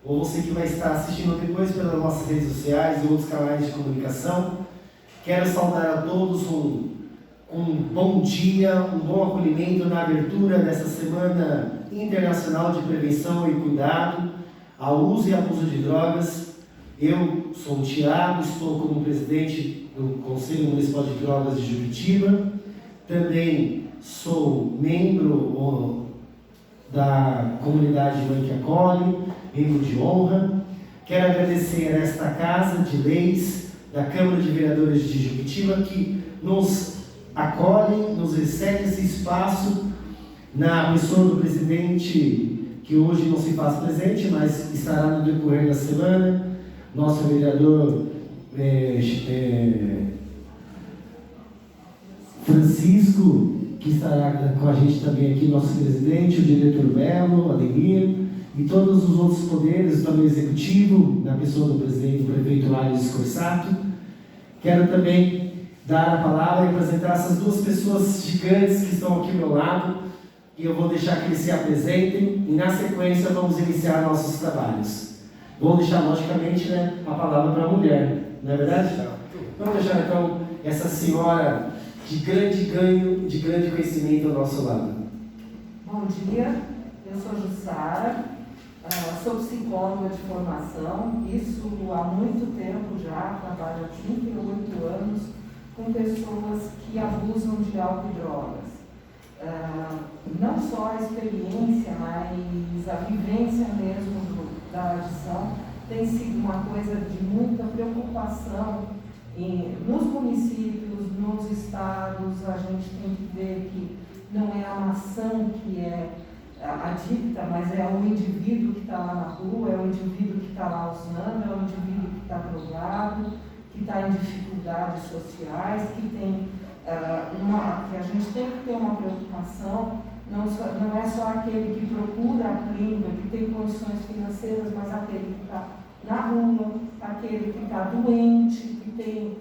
ou você que vai estar assistindo depois pelas nossas redes sociais e outros canais de comunicação. Quero saudar a todos um bom dia, um bom acolhimento na abertura dessa Semana Internacional de Prevenção e Cuidado ao Uso e Abuso de Drogas. Eu sou o Thiago, estou como presidente do Conselho Municipal de Drogas de Juquitiba. Também sou membro da comunidade Mãe que Acolhe, membro de honra. Quero agradecer a esta Casa de Leis da Câmara de Vereadores de Juquitiba, que nos acolhe, nos recebe esse espaço na pessoa do presidente, que hoje não se faz presente, mas estará no decorrer da semana, nosso vereador Francisco, que estará com a gente também aqui, nosso presidente, o diretor Belo, Ademir, e todos os outros poderes, também o executivo, na pessoa do presidente, do prefeito Lário Scorsato. Quero também dar a palavra e apresentar essas duas pessoas gigantes que estão aqui ao meu lado, e eu vou deixar que eles se apresentem, e na sequência vamos iniciar nossos trabalhos. Vou deixar, logicamente, a palavra para a mulher, não é verdade? Vamos deixar, então, essa senhora de grande ganho, de grande conhecimento ao nosso lado. Bom dia, eu sou Jussara, sou psicóloga de formação, isso há muito tempo já, trabalho há 38 anos com pessoas que abusam de álcool e drogas. Não só a experiência, mas a vivência mesmo da adição tem sido uma coisa de muita preocupação nos municípios, nos estados. A gente tem que ver que não é a nação que é adicta, mas é o indivíduo que está lá na rua, é o indivíduo que está lá usando, é o indivíduo que está drogado, que está em dificuldades sociais, que tem que a gente tem que ter uma preocupação, não é só aquele que procura a clínica, que tem condições financeiras, mas aquele que está na rua, aquele que está doente, que tem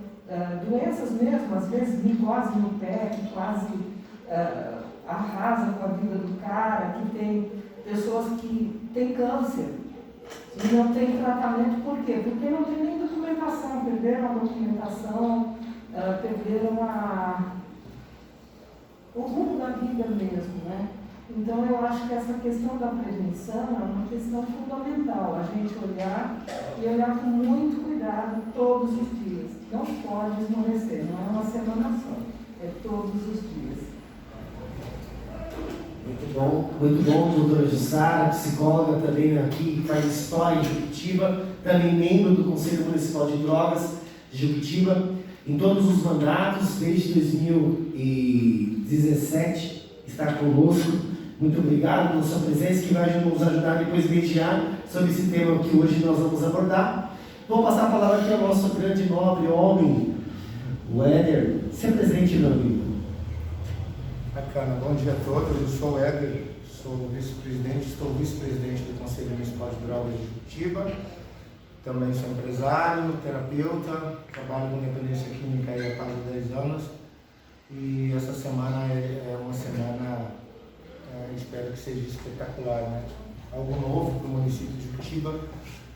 doenças mesmo, às vezes micose no pé, que quase arrasa com a vida do cara, que tem pessoas que têm câncer e não tem tratamento. Por quê? Porque não tem nem documentação, perderam a documentação, perderam o rumo da vida mesmo, né? Então eu acho que essa questão da prevenção é uma questão fundamental, a gente olhar e olhar com muito cuidado todos os dias. Não pode esmorecer, não é uma semana só, é todos os dias. Muito bom, doutora Jussara, psicóloga também aqui, que faz história em Juquitiba, também membro do Conselho Municipal de Drogas de Juquitiba, em todos os mandatos, desde 2017, está conosco. Muito obrigado pela sua presença, que vai nos ajudar depois a mediar sobre esse tema que hoje nós vamos abordar. Vou passar a palavra aqui ao nosso grande nobre homem, o Éder. Se apresente, meu amigo. Bacana, bom dia a todos. Eu sou o Éder, sou vice-presidente, estou vice-presidente do Conselho Municipal de Drogas de Juquitiba. Também sou empresário, terapeuta, trabalho com dependência química há quase 10 anos. E essa semana é uma semana, espero que seja espetacular, né? Algo novo para o município de Juquitiba,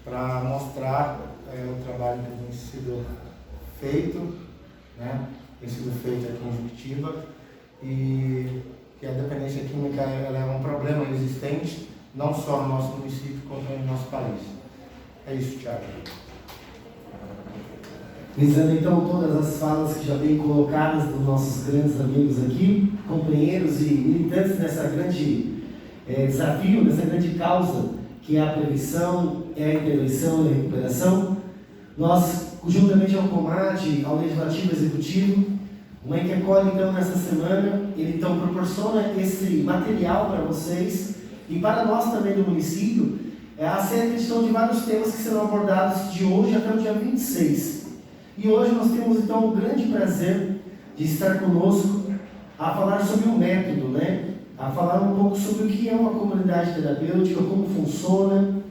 para mostrar o trabalho que tem sido feito, né? Tem sido feito aqui em Juquitiba, e que a dependência química ela é um problema existente, não só no nosso município, como no nosso país. É isso, Thiago. Visando então todas as falas que já vêm colocadas dos nossos grandes amigos aqui, companheiros e militantes nessa grande desafio, nessa grande causa que é a prevenção, é a intervenção e a recuperação, nós, juntamente ao COMAD, ao Legislativo Executivo, o Mãe que Acolhe, então, nessa semana, ele então proporciona esse material para vocês e para nós também do município, acerca de vários temas que serão abordados de hoje até o dia 26. E hoje nós temos então o grande prazer de estar conosco a falar sobre o método, né? A falar um pouco sobre o que é uma comunidade terapêutica, como funciona,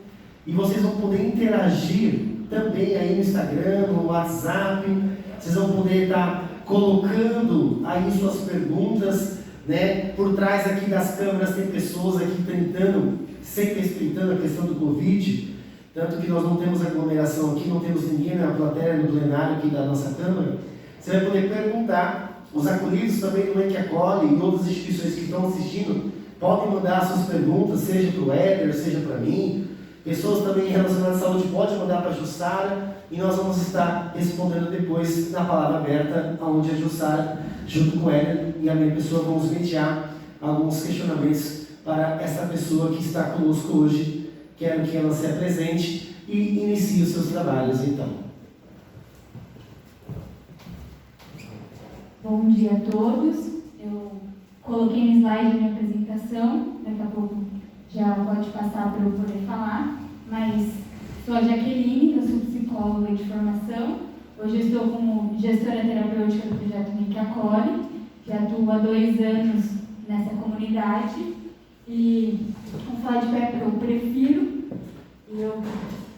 e vocês vão poder interagir também aí no Instagram, no WhatsApp, vocês vão poder estar colocando aí suas perguntas, né? Por trás aqui das câmeras tem pessoas aqui tentando, sempre respeitando a questão do Covid, tanto que nós não temos aglomeração aqui, não temos ninguém na plateia, no plenário aqui da nossa Câmara, você vai poder perguntar. Os acolhidos também do Mãe que Acolhe e outras instituições que estão assistindo podem mandar suas perguntas, seja para o Éder, seja para mim. Pessoas também relacionadas à saúde podem mandar para a Jussara e nós vamos estar respondendo depois na palavra aberta, onde a Jussara, junto com o Éder e a minha pessoa, vamos mediar alguns questionamentos para essa pessoa que está conosco hoje. Quero que ela se apresente e inicie os seus trabalhos, então. Bom dia a todos. Eu coloquei no slide a minha apresentação, daqui a pouco já pode passar para eu poder falar, mas sou a Jaqueline, eu sou psicóloga de formação. Hoje eu estou como gestora terapêutica do projeto Mãe que Acolhe, que atuo há 2 anos nessa comunidade. E vamos falar de pé porque eu prefiro. E eu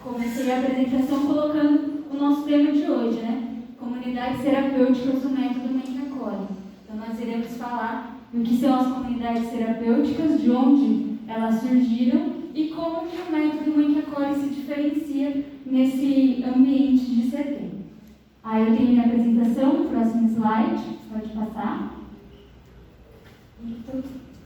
comecei a apresentação colocando o nosso tema de hoje, né? Comunidades terapêuticas do método Mãe que Acolhe. Então nós iremos falar do que são as comunidades terapêuticas, de onde elas surgiram e como que o método Mãe que Acolhe se diferencia nesse ambiente de CT. Aí eu tenho minha apresentação, no próximo slide, pode passar.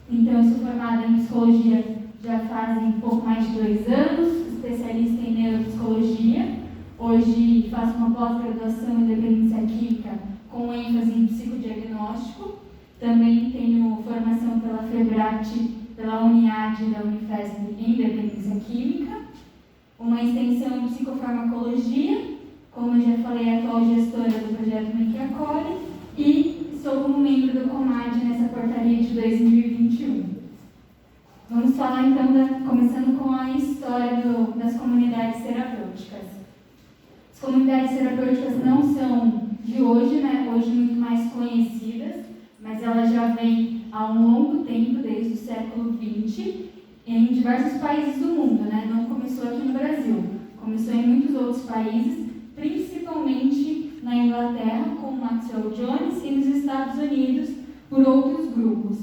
Então eu sou formada em psicologia já fazem um pouco mais de 2 anos, especialista em neuropsicologia. Hoje faço uma pós-graduação em dependência química com ênfase em psicodiagnóstico. Também tenho formação pela FEBRAT, pela Uniad da Unifesp em dependência química. Uma extensão em psicofarmacologia, como eu já falei, atual gestora do projeto Mãe que Acolhe. E sou como membro do COMAD nessa portaria de 2021. Vamos falar então, começando com a história das comunidades terapêuticas. As comunidades terapêuticas não são de hoje, né? Hoje muito mais conhecidas, mas elas já vêm há um longo tempo, desde o século XX, em diversos países do mundo, né? Não começou aqui no Brasil, começou em muitos outros países, principalmente na Inglaterra, com Maxwell Jones, e nos Estados Unidos, por outros grupos.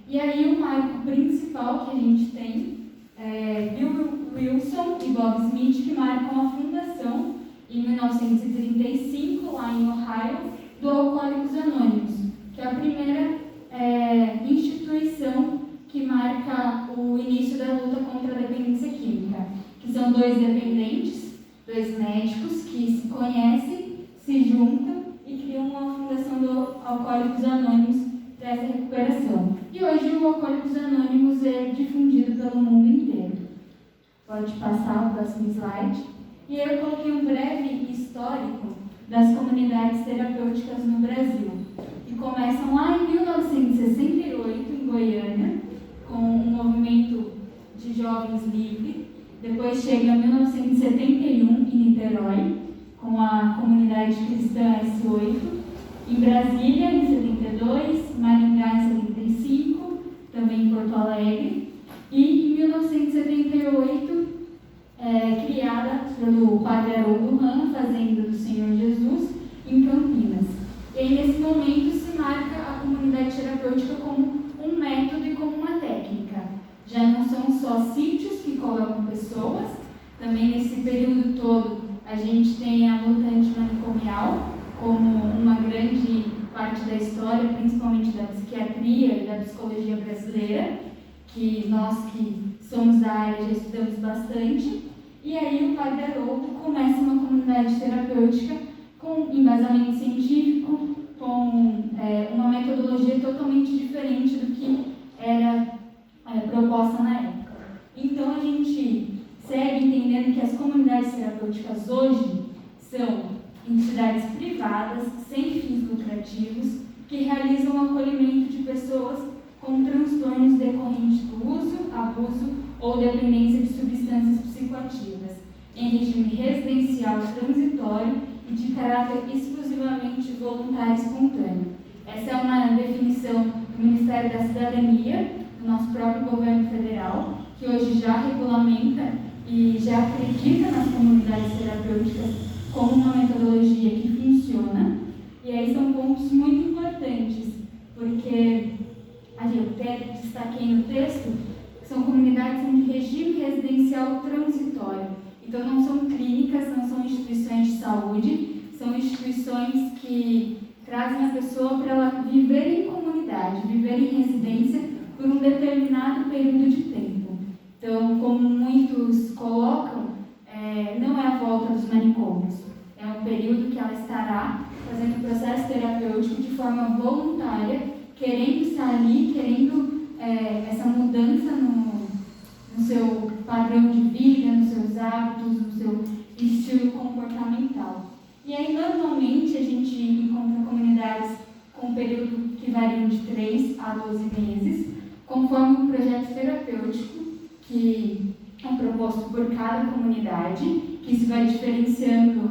E aí o marco principal que a gente tem é Bill Wilson e Bob Smith, que marcam a fundação, em 1935, lá em Ohio, do Alcoólicos Anônimos, que é a primeira instituição que marca o início da luta contra a dependência química, que são 2 dependentes, 2 médicos que se conhecem, se juntam e criam uma fundação do Alcoólicos Anônimos para essa recuperação. E hoje o Alcoólicos Anônimos é difundido pelo mundo inteiro. Pode passar o próximo slide. E eu coloquei um breve histórico das comunidades terapêuticas no Brasil, que começam lá em 1968, em Goiânia, com um movimento de jovens livre. Depois chega em 1971, em Niterói, com a comunidade cristã S8. Em Brasília, em 72, Maringá, em 75, também em Porto Alegre. E em 1978, criada pelo Padre Haroldo Ram, Fazenda do Senhor Jesus, em Campinas. E aí, nesse momento, se marca a comunidade terapêutica como um método e como uma técnica. Já não são só sítios que colocam pessoas, também nesse período todo a gente tem a luta antimanicomial como uma grande parte da história, principalmente da psiquiatria e da psicologia brasileira, que nós que somos da área já estudamos bastante. E aí o Padre Haroldo começa uma comunidade terapêutica com embasamento científico, com uma metodologia totalmente diferente do que era proposta na época. Então a gente segue entendendo que as comunidades terapêuticas hoje são entidades privadas, sem fins lucrativos, que realizam o acolhimento de pessoas com transtornos decorrentes do uso, abuso ou dependência de substâncias psicoativas, em regime residencial transitório e de caráter exclusivamente voluntário e espontâneo. Essa é uma definição do Ministério da Cidadania, do nosso próprio governo federal, que hoje já regulamenta e já acredita nas comunidades terapêuticas como uma metodologia que funciona. E aí são pontos muito importantes, porque eu até destaquei no texto que são comunidades em regime residencial transitório. Então não são saúde são instituições que trazem a pessoa para ela viver em comunidade, viver em residência por um determinado período de tempo. Então, como muitos colocam, não é a volta dos manicômios, é um período que ela estará fazendo o processo terapêutico de forma voluntária, querendo estar ali, querendo essa mudança no seu padrão de vida, nos seus hábitos, no seu estilo comportamental. E aí, normalmente, a gente encontra comunidades com um período que variam de 3 a 12 meses, conforme um projeto terapêutico que é proposto por cada comunidade, que se vai diferenciando,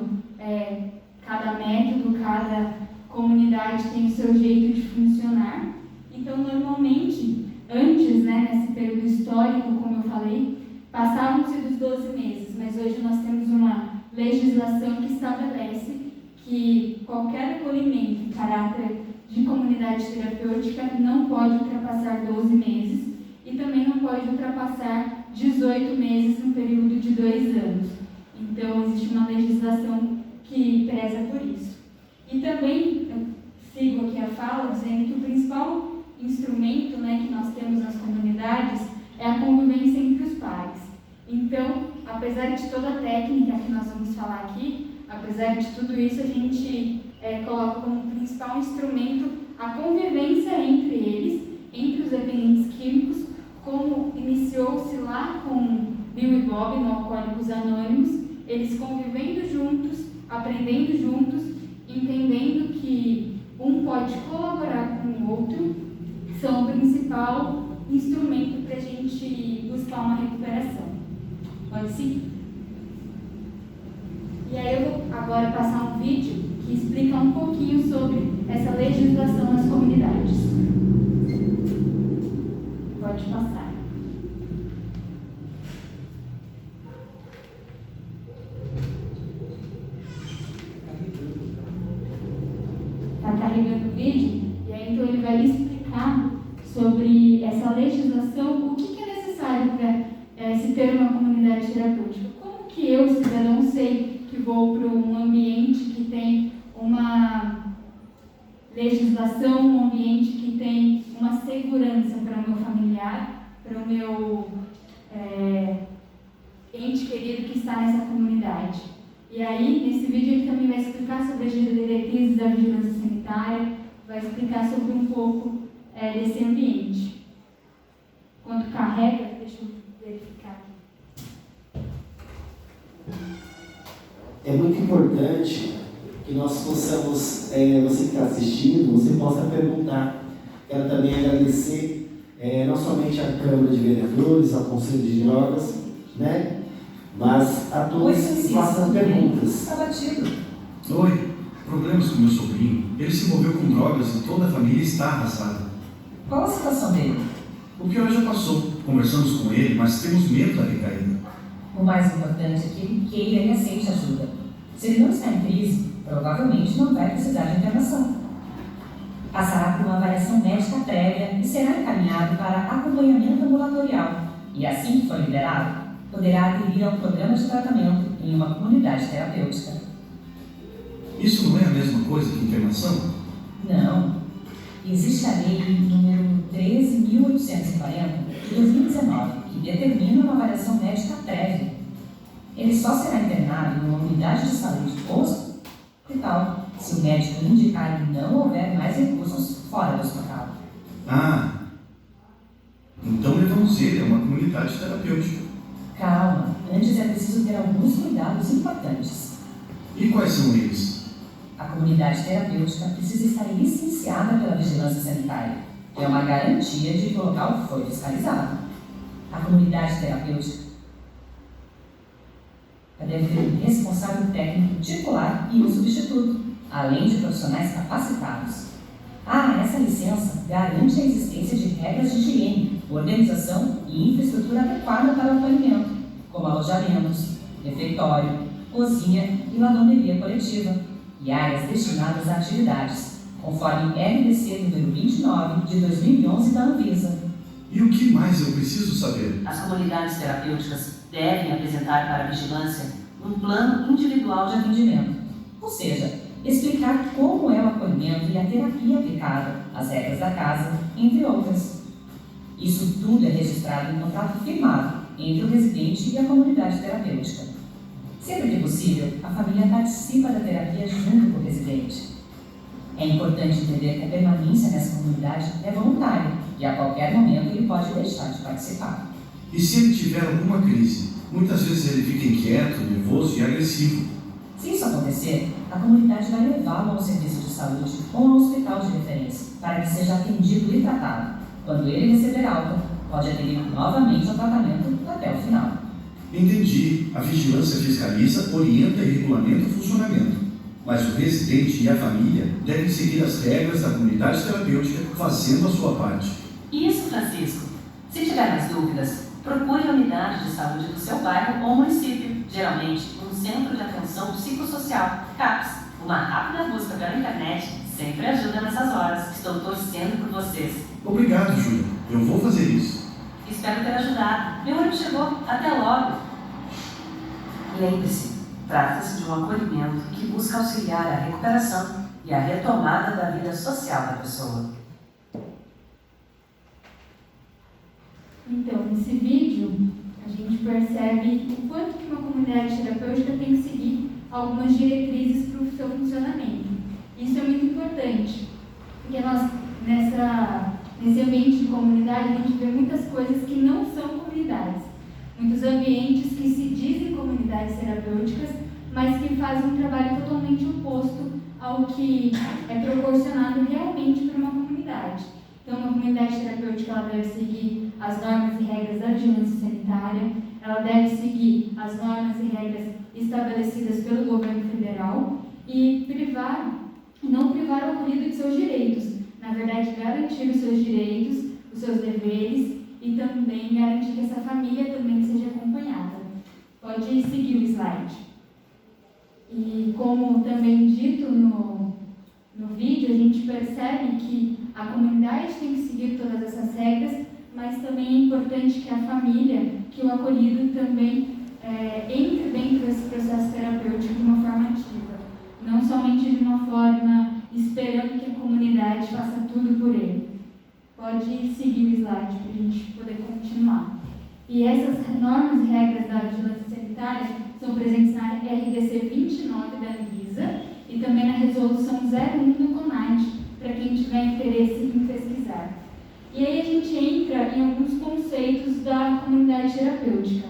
cada método, cada comunidade tem o seu jeito de funcionar. Então, normalmente, antes, nesse período histórico, como eu falei, passavam-se dos 12 meses, mas hoje nós temos uma legislação que estabelece que qualquer acolhimento em caráter de comunidade terapêutica não pode ultrapassar 12 meses e também não pode ultrapassar 18 meses no período de 2 anos. Então, existe uma legislação que preza por isso. E também, eu sigo aqui a fala dizendo que o principal instrumento que nós temos nas comunidades é a convivência entre os pares. Então, apesar de toda a técnica que nós vamos falar aqui, apesar de tudo isso, a gente coloca como principal instrumento a convivência entre eles, entre os dependentes químicos, como iniciou-se lá com Bill e Bob no Alcoólicos Anônimos, eles convivendo juntos, aprendendo juntos, entendendo que um pode colaborar com o outro, são o principal instrumento para a gente buscar uma recuperação. Pode seguir. E aí eu vou agora passar um vídeo que explica um pouquinho sobre essa legislação nas comunidades. Pode passar. Está carregando o vídeo, e aí então ele vai lhe explicar sobre essa legislação, o que é necessário para se ter uma comunidade terapêutica. Como que eu, cidadão, sei que vou para um ambiente que tem uma legislação, um ambiente que tem uma segurança para o meu familiar, para o meu ente querido que está nessa comunidade. E aí, nesse vídeo, ele também vai explicar sobre as diretrizes da vigilância sanitária, vai explicar sobre um pouco desse ambiente. Quando carrega, deixa eu verificar aqui. É muito importante que nós possamos, você que está assistindo, você possa perguntar. Quero também agradecer não somente à Câmara de Vereadores, ao Conselho de Drogas, mas a todos que façam perguntas. Está batido. Oi, problemas com meu sobrinho. Ele se envolveu com drogas e toda a família está arrasada. Qual a situação dele? O pior já passou. Conversamos com ele, mas temos medo da recaída. O mais importante é que ele queira e aceite ajuda. Se ele não está em crise, provavelmente não vai precisar de internação. Passará por uma avaliação médica prévia e será encaminhado para acompanhamento ambulatorial. E assim que for liberado, poderá aderir a um programa de tratamento em uma comunidade terapêutica. Isso não é a mesma coisa que internação? Não. Existe a lei número 13.840 de 2019, que determina uma avaliação médica prévia. Ele só será internado em uma unidade de saúde ou hospital se o médico indicar que não houver mais recursos fora do hospital. Ah, então levamos ele a uma comunidade terapêutica. Calma, antes é preciso ter alguns cuidados importantes. E quais são eles? A comunidade terapêutica precisa estar licenciada pela vigilância sanitária. É uma garantia de que o local foi fiscalizado. A comunidade terapêutica deve ter um responsável técnico titular e um substituto, além de profissionais capacitados. Essa licença garante a existência de regras de higiene, organização e infraestrutura adequada para o acolhimento, como alojamentos, refeitório, cozinha e lavanderia coletiva, e áreas destinadas a atividades, conforme RDC número 29 de 2011 da Anvisa. E o que mais eu preciso saber? As comunidades terapêuticas devem apresentar para a vigilância um plano individual de atendimento. Ou seja, explicar como é o acolhimento e a terapia aplicada, as regras da casa, entre outras. Isso tudo é registrado em contrato firmado entre o residente e a comunidade terapêutica. Sempre que possível, a família participa da terapia junto com o residente. É importante entender que a permanência nessa comunidade é voluntária e a qualquer momento ele pode deixar de participar. E se ele tiver alguma crise? Muitas vezes ele fica inquieto, nervoso e agressivo. Se isso acontecer, a comunidade vai levá-lo ao serviço de saúde ou ao hospital de referência para que seja atendido e tratado. Quando ele receber alta, pode aderir novamente ao tratamento até o final. Entendi. A vigilância fiscaliza, orienta e regulamenta o funcionamento. Mas o residente e a família devem seguir as regras da comunidade terapêutica fazendo a sua parte. Isso, Francisco. Se tiver mais dúvidas, procure a unidade de saúde do seu bairro ou município, geralmente um Centro de Atenção Psicossocial, CAPS. Uma rápida busca pela internet sempre ajuda nessas horas. Estou torcendo por vocês. Obrigado, Júlia. Eu vou fazer isso. Espero ter ajudado. Meu ônibus chegou. Até logo. Lembre-se, trata-se de um acolhimento que busca auxiliar a recuperação e a retomada da vida social da pessoa. Então, nesse vídeo, a gente percebe o quanto que uma comunidade terapêutica tem que seguir algumas diretrizes para o seu funcionamento. Isso é muito importante, porque nós, nesse ambiente de comunidade, a gente vê muitas coisas que não são comunidades. Muitos ambientes que se dizem comunidades terapêuticas, mas que fazem um trabalho totalmente oposto ao que é proporcionado realmente para uma comunidade. Então, uma comunidade terapêutica ela deve seguir as normas e regras da vigilância sanitária, ela deve seguir as normas e regras estabelecidas pelo governo federal e não privar o acolhido de seus direitos. Na verdade, garantir os seus direitos, os seus deveres e também garantir que essa família também seja acompanhada. Pode seguir o slide. E como também dito no vídeo, a gente percebe que a comunidade tem que seguir todas essas regras, mas também é importante que a família, que o acolhido também entre dentro desse processo terapêutico de uma forma ativa. Não somente de uma forma esperando que a comunidade faça tudo por ele. Pode seguir o slide para a gente poder continuar. E essas normas e regras da vigilância sanitária são presentes na RDC 29 da Anvisa e também na Resolução 01 do CONAD, para quem tiver interesse em pesquisar. E aí a gente entra em alguns conceitos da comunidade terapêutica,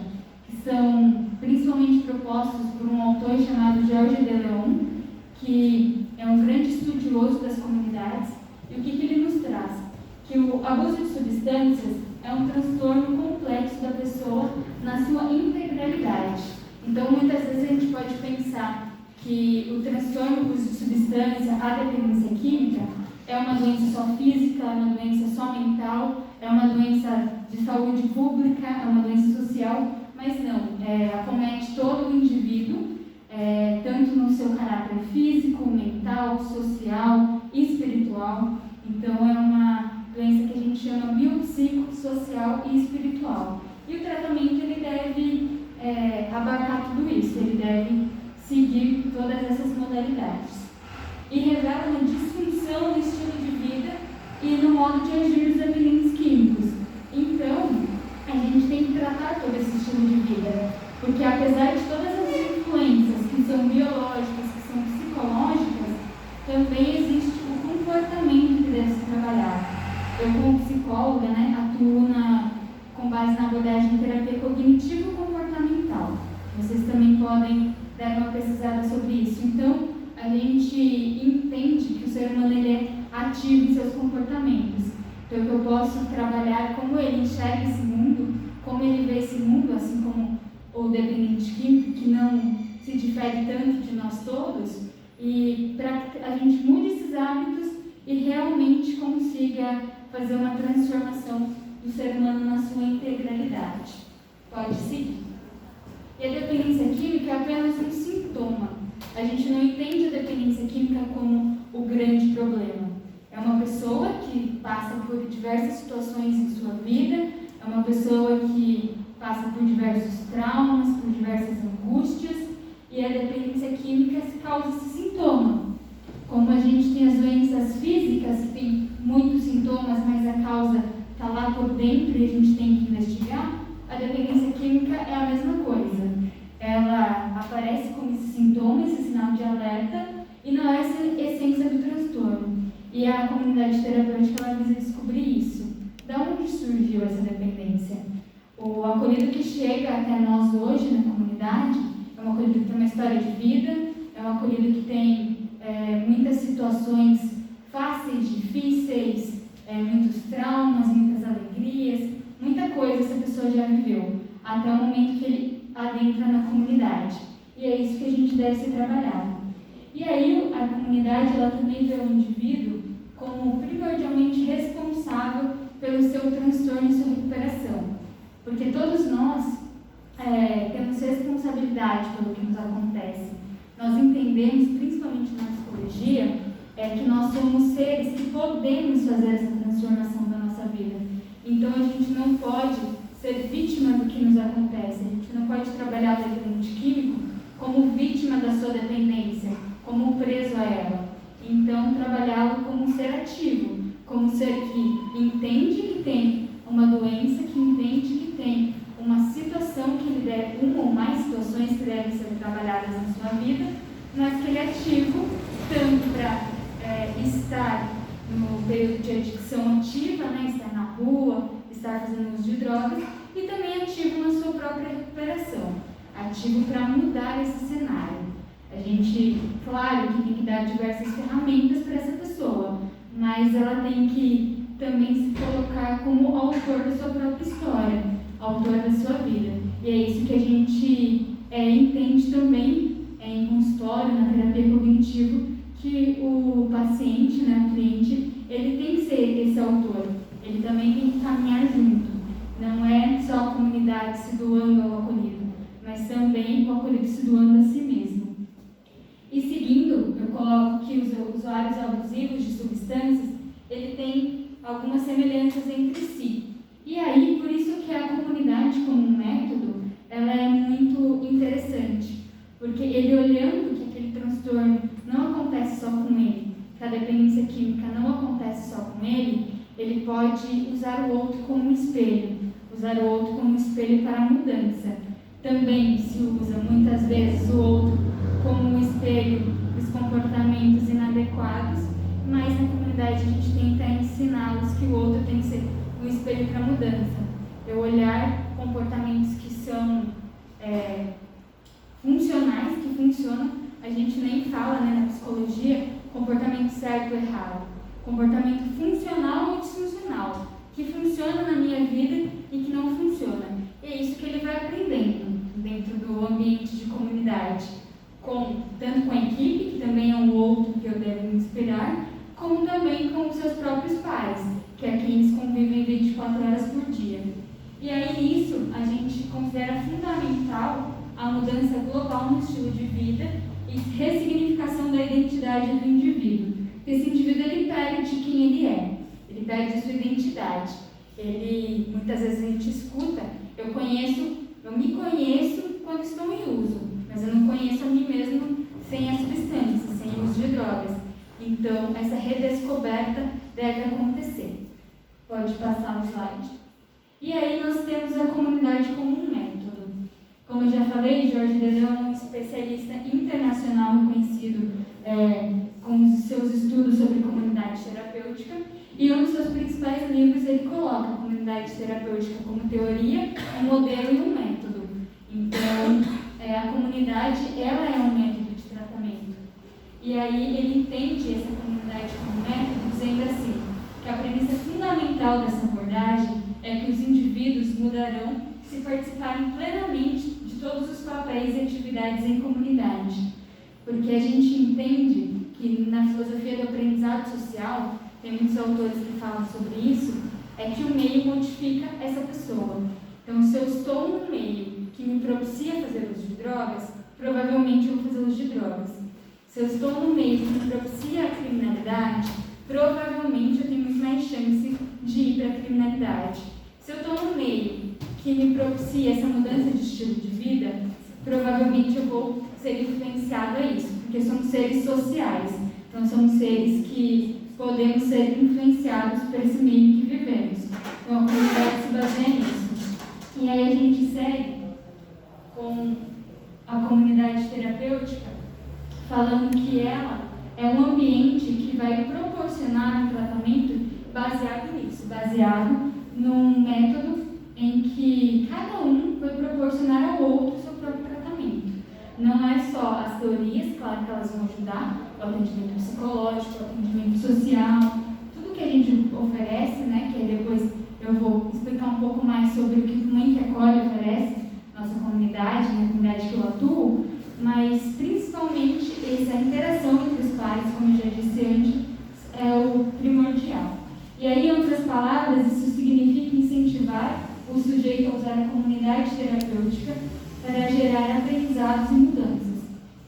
que são principalmente propostos por um autor chamado Jorge de Leon, que é um grande estudioso das comunidades. E o que ele nos traz? Que o abuso de substâncias é um transtorno complexo da pessoa na sua integralidade. Então, muitas vezes a gente pode pensar que o transtorno do uso de substância, a dependência química, é uma doença só física, é uma doença só mental, é uma doença de saúde pública, é uma doença social, mas não, acomete todo o indivíduo, tanto no seu caráter físico, mental, social e espiritual. Então, é uma doença que a gente chama biopsicossocial e espiritual. E o tratamento ele deve abarcar tudo isso, ele deve seguir todas essas modalidades. E revela uma disfunção no estilo de vida e no modo de agir dos dependentes químicos. Então, a gente tem que tratar todo esse estilo de vida, porque apesar de todas as influências que são biológicas, que são psicológicas, também existe o comportamento que deve ser trabalhado. Eu, como psicóloga, atuo com base na abordagem de terapia cognitivo-comportamental. Vocês também podem dar uma pesquisada sobre isso. Então, a gente entende que o ser humano ele é ativo em seus comportamentos. Então, eu posso trabalhar como ele enxerga esse mundo, como ele vê esse mundo, assim como o dependente químico, que não se difere tanto de nós todos, e para que a gente mude esses hábitos e realmente consiga fazer uma transformação do ser humano na sua integralidade. Pode seguir. E a dependência química é apenas um sintoma. A gente não entende a dependência química como o grande problema. É uma pessoa que passa por diversas situações em sua vida, é uma pessoa que passa por diversos traumas, por diversas angústias, e a dependência química causa esses sintomas. dentro e a gente tem que investigar, a dependência química é a mesma coisa. Ela aparece como esse sintoma, esse sinal de alerta, e não é essa essência do transtorno. E a comunidade terapêutica ela visa descobrir isso. Da onde surgiu essa dependência? O acolhido que chega até nós hoje na comunidade é um acolhido que tem uma história de vida, é um acolhido que tem muitas situações fáceis, difíceis, muitos traumas, muitas alegrias, muita coisa essa pessoa já viveu, até o momento que ele adentra na comunidade. E é isso que a gente deve ser trabalhado. E aí a comunidade ela também vê o indivíduo como primordialmente responsável pelo seu transtorno e sua recuperação. Porque todos nós temos responsabilidade pelo que nos acontece. Nós entendemos, principalmente na psicologia, que nós somos seres que podemos fazer essa transformação da nossa vida. Então a gente não pode ser vítima do que nos acontece. A gente não pode trabalhar o dependente químico como vítima da sua dependência, como preso a ela. Então trabalhá-lo como um ser ativo, como um ser que entende que tem uma doença, que entende que tem uma situação que lhe deve, uma ou mais situações que devem ser trabalhadas na sua vida, mas que ele é ativo tanto para estar no período de adicção ativa, estar na rua, estar fazendo uso de drogas, e também ativo na sua própria recuperação, ativo para mudar esse cenário. A gente, claro, que tem que dar diversas ferramentas para essa pessoa, mas ela tem que também se colocar como autor da sua própria história, autor da sua vida. E é isso que a gente entende também em consultório, na terapia cognitivo, que o paciente, o cliente, ele tem que ser esse autor, ele também tem que caminhar junto. Não é só a comunidade se doando ao acolhido, mas também o acolhido se doando a si mesmo. E seguindo, eu coloco que os usuários abusivos de substâncias, ele tem algumas semelhanças entre si. E aí, por isso que a comunidade como um método, ela é muito interessante, porque ele olhando que aquele transtorno não acontece só com ele, que a dependência química não acontece só com ele pode usar o outro como um espelho, usar o outro como um espelho para a mudança. Também se usa muitas vezes o outro como um espelho dos comportamentos inadequados, mas na comunidade a gente tenta ensiná-los que o outro tem que ser um espelho para a mudança. Eu olhar comportamentos que são funcionais, que funcionam, a gente nem fala na psicologia comportamento certo ou errado, comportamento funcional ou disfuncional, que funciona na minha vida e que não funciona. E é isso que ele vai aprendendo dentro do ambiente de comunidade, tanto com a equipe, que também é um outro que eu devo me inspirar, como também com os seus próprios pais, que é quem eles convivem 24 horas por dia. E aí nisso a gente considera fundamental a mudança global no estilo de vida e ressignificação da identidade do indivíduo. Porque esse indivíduo ele perde quem ele é, ele perde a sua identidade. Muitas vezes a gente escuta, eu me conheço quando estou em uso, mas eu não conheço a mim mesmo sem a substância, sem o uso de drogas. Então, essa redescoberta deve acontecer. Pode passar o slide. E aí nós temos a comunidade como um método. Como eu já falei, Jorge Dedão é um especialista internacional reconhecido com os seus estudos sobre comunidade terapêutica, e um dos seus principais livros ele coloca a comunidade terapêutica como teoria, um modelo e um método. Então, a comunidade ela é um método de tratamento. E aí ele entende essa comunidade como método, dizendo assim, que a premissa fundamental dessa abordagem é que os indivíduos mudarão se participarem plenamente de todos os papéis e atividades em comunidade. Porque a gente entende que na filosofia do aprendizado social, tem muitos autores que falam sobre isso, é que o meio modifica essa pessoa. Então, se eu estou num meio que me propicia fazer uso de drogas, provavelmente eu vou fazer uso de drogas. Se eu estou num meio que me propicia a criminalidade, provavelmente eu tenho muito mais chance de ir para a criminalidade. Se eu estou num meio que me propicia essa mudança de estilo de vida, provavelmente eu vou ser influenciado a isso, porque somos seres sociais. Então, somos seres que podemos ser influenciados por esse meio que vivemos. Então a comunidade se baseia nisso. E aí a gente segue com a comunidade terapêutica falando que ela é um ambiente que vai proporcionar um tratamento baseado nisso, baseado num método em que cada um vai proporcionar ao outro o seu próprio tratamento. Não é só as teorias, claro que elas vão ajudar, o atendimento psicológico, o atendimento social, tudo que a gente oferece, né, que aí depois eu vou explicar um pouco mais sobre o que o Mãe que Acolhe oferece, nossa comunidade, na comunidade que eu atuo, mas principalmente essa interação entre os pares, como eu já disse antes, é o primordial. E aí, em outras palavras, isso significa incentivar o sujeito a usar a comunidade terapêutica para gerar aprendizados e mudanças.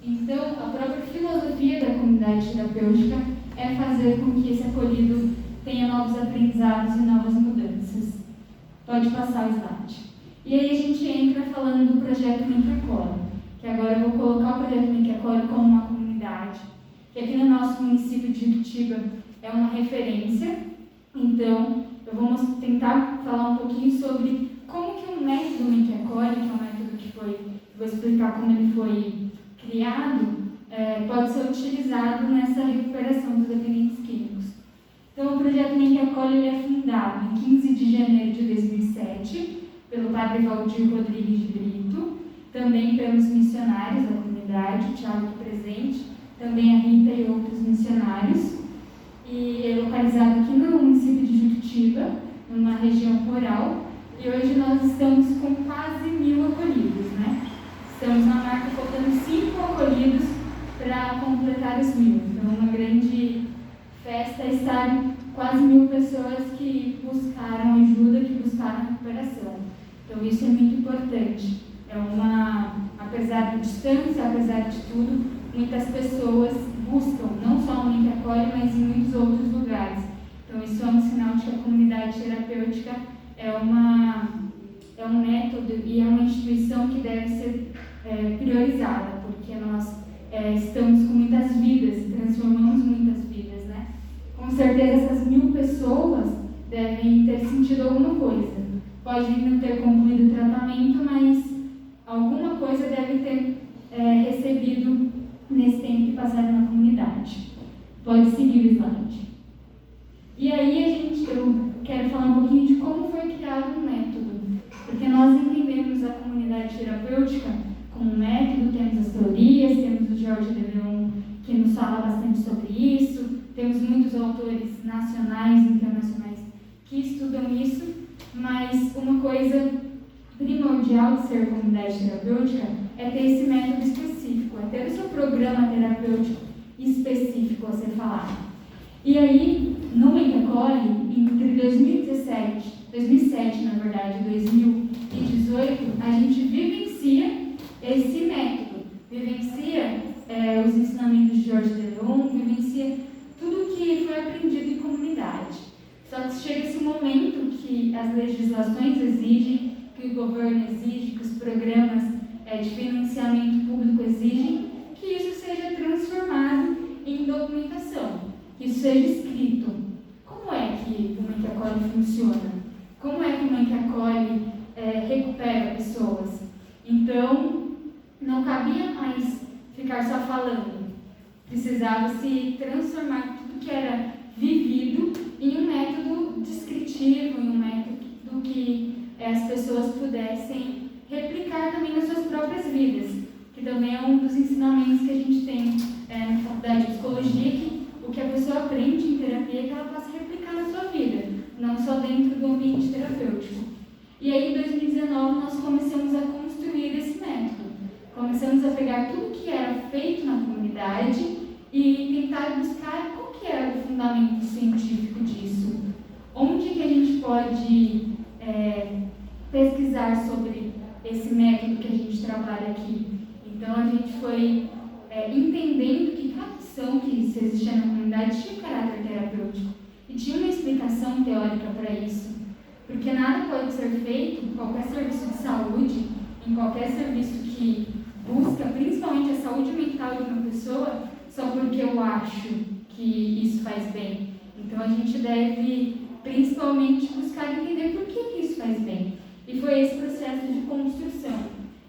Então, a própria filosofia da comunidade terapêutica é fazer com que esse acolhido tenha novos aprendizados e novas mudanças. Pode passar o slide. E aí a gente entra falando do projeto Mãe que Acolhe, que agora eu vou colocar o projeto Mãe que Acolhe como uma comunidade, que aqui no nosso município de Juquitiba é uma referência. Então, eu vou tentar falar um pouquinho sobre como que o método Mãe que Acolhe, que é um método que vou explicar como ele foi criado, pode ser utilizado nessa recuperação dos dependentes químicos. Então, o projeto Mãe que Acolhe ele é fundado em 15 de janeiro de 2007 pelo padre Valdir Rodrigues de Brito, também pelos missionários da comunidade, o Thiago aqui presente, também a Rita e outros missionários. E é localizado aqui no município de Juquitiba, numa região rural, e hoje nós estamos com quase 1.000 acolhidos, né? Estamos na marca faltando 5 acolhidos para completar os 1.000. Então, uma grande festa estar quase 1.000 pessoas que buscaram ajuda, que buscaram recuperação. Então, isso é muito importante. Apesar da distância, apesar de tudo, muitas pessoas buscam, não só o Mãe que Acolhe, mas em muitos outros lugares. Então, isso é um sinal de que a comunidade terapêutica é um método e é uma instituição que deve ser priorizada, porque nós estamos com muitas vidas, transformamos muitas vidas, né? Com certeza, essas 1.000 pessoas devem ter sentido alguma coisa. Pode não ter concluído o tratamento, mas alguma coisa deve ter recebido nesse tempo que passaram na comunidade. Pode seguir o slide. E aí eu quero falar um pouquinho de como foi criado o método, porque nós entendemos a comunidade terapêutica como um método, temos as teorias, temos o Jorge de Leon que nos fala bastante sobre isso, temos muitos autores nacionais e internacionais que estudam isso, mas uma coisa primordial de ser comunidade terapêutica é ter esse método específico, é ter o seu programa terapêutico específico a ser falado. E aí, no Mãe que Acolhe, entre 2007, na verdade, 2018, a gente vivencia esse método, vivencia os ensinamentos de Jorge de Leon, vivencia tudo que foi aprendido em comunidade. Só que chega esse momento que as legislações exigem, que o governo exige, que os programas de financiamento público exigem, que isso seja transformado em documentação, que isso seja escrito. Como é que o Mãe que Acolhe funciona? Como é que o Mãe que Acolhe recupera pessoas? Então, não cabia mais ficar só falando. Precisava se transformar tudo que era vivido em um método descritivo, em um método que as pessoas pudessem replicar também nas suas próprias vidas, que também é um dos ensinamentos que a gente tem na faculdade de psicologia, que o que a pessoa aprende em terapia é que ela possa replicar na sua vida, não só dentro do ambiente terapêutico. E aí, em 2019, nós começamos a construir esse método. Começamos a pegar tudo que era feito na comunidade e tentar buscar qual que era o fundamento científico disso. Onde que a gente pode pesquisar sobre esse método que a gente trabalha aqui. Então, a gente foi entendendo que cada ação que se existia na comunidade tinha um caráter terapêutico e tinha uma explicação teórica para isso. Porque nada pode ser feito em qualquer serviço de saúde, em qualquer serviço que busca, principalmente a saúde mental de uma pessoa, só porque eu acho que isso faz bem. Então, a gente deve, principalmente, buscar buscar entender por que isso faz bem. E foi esse processo de construção.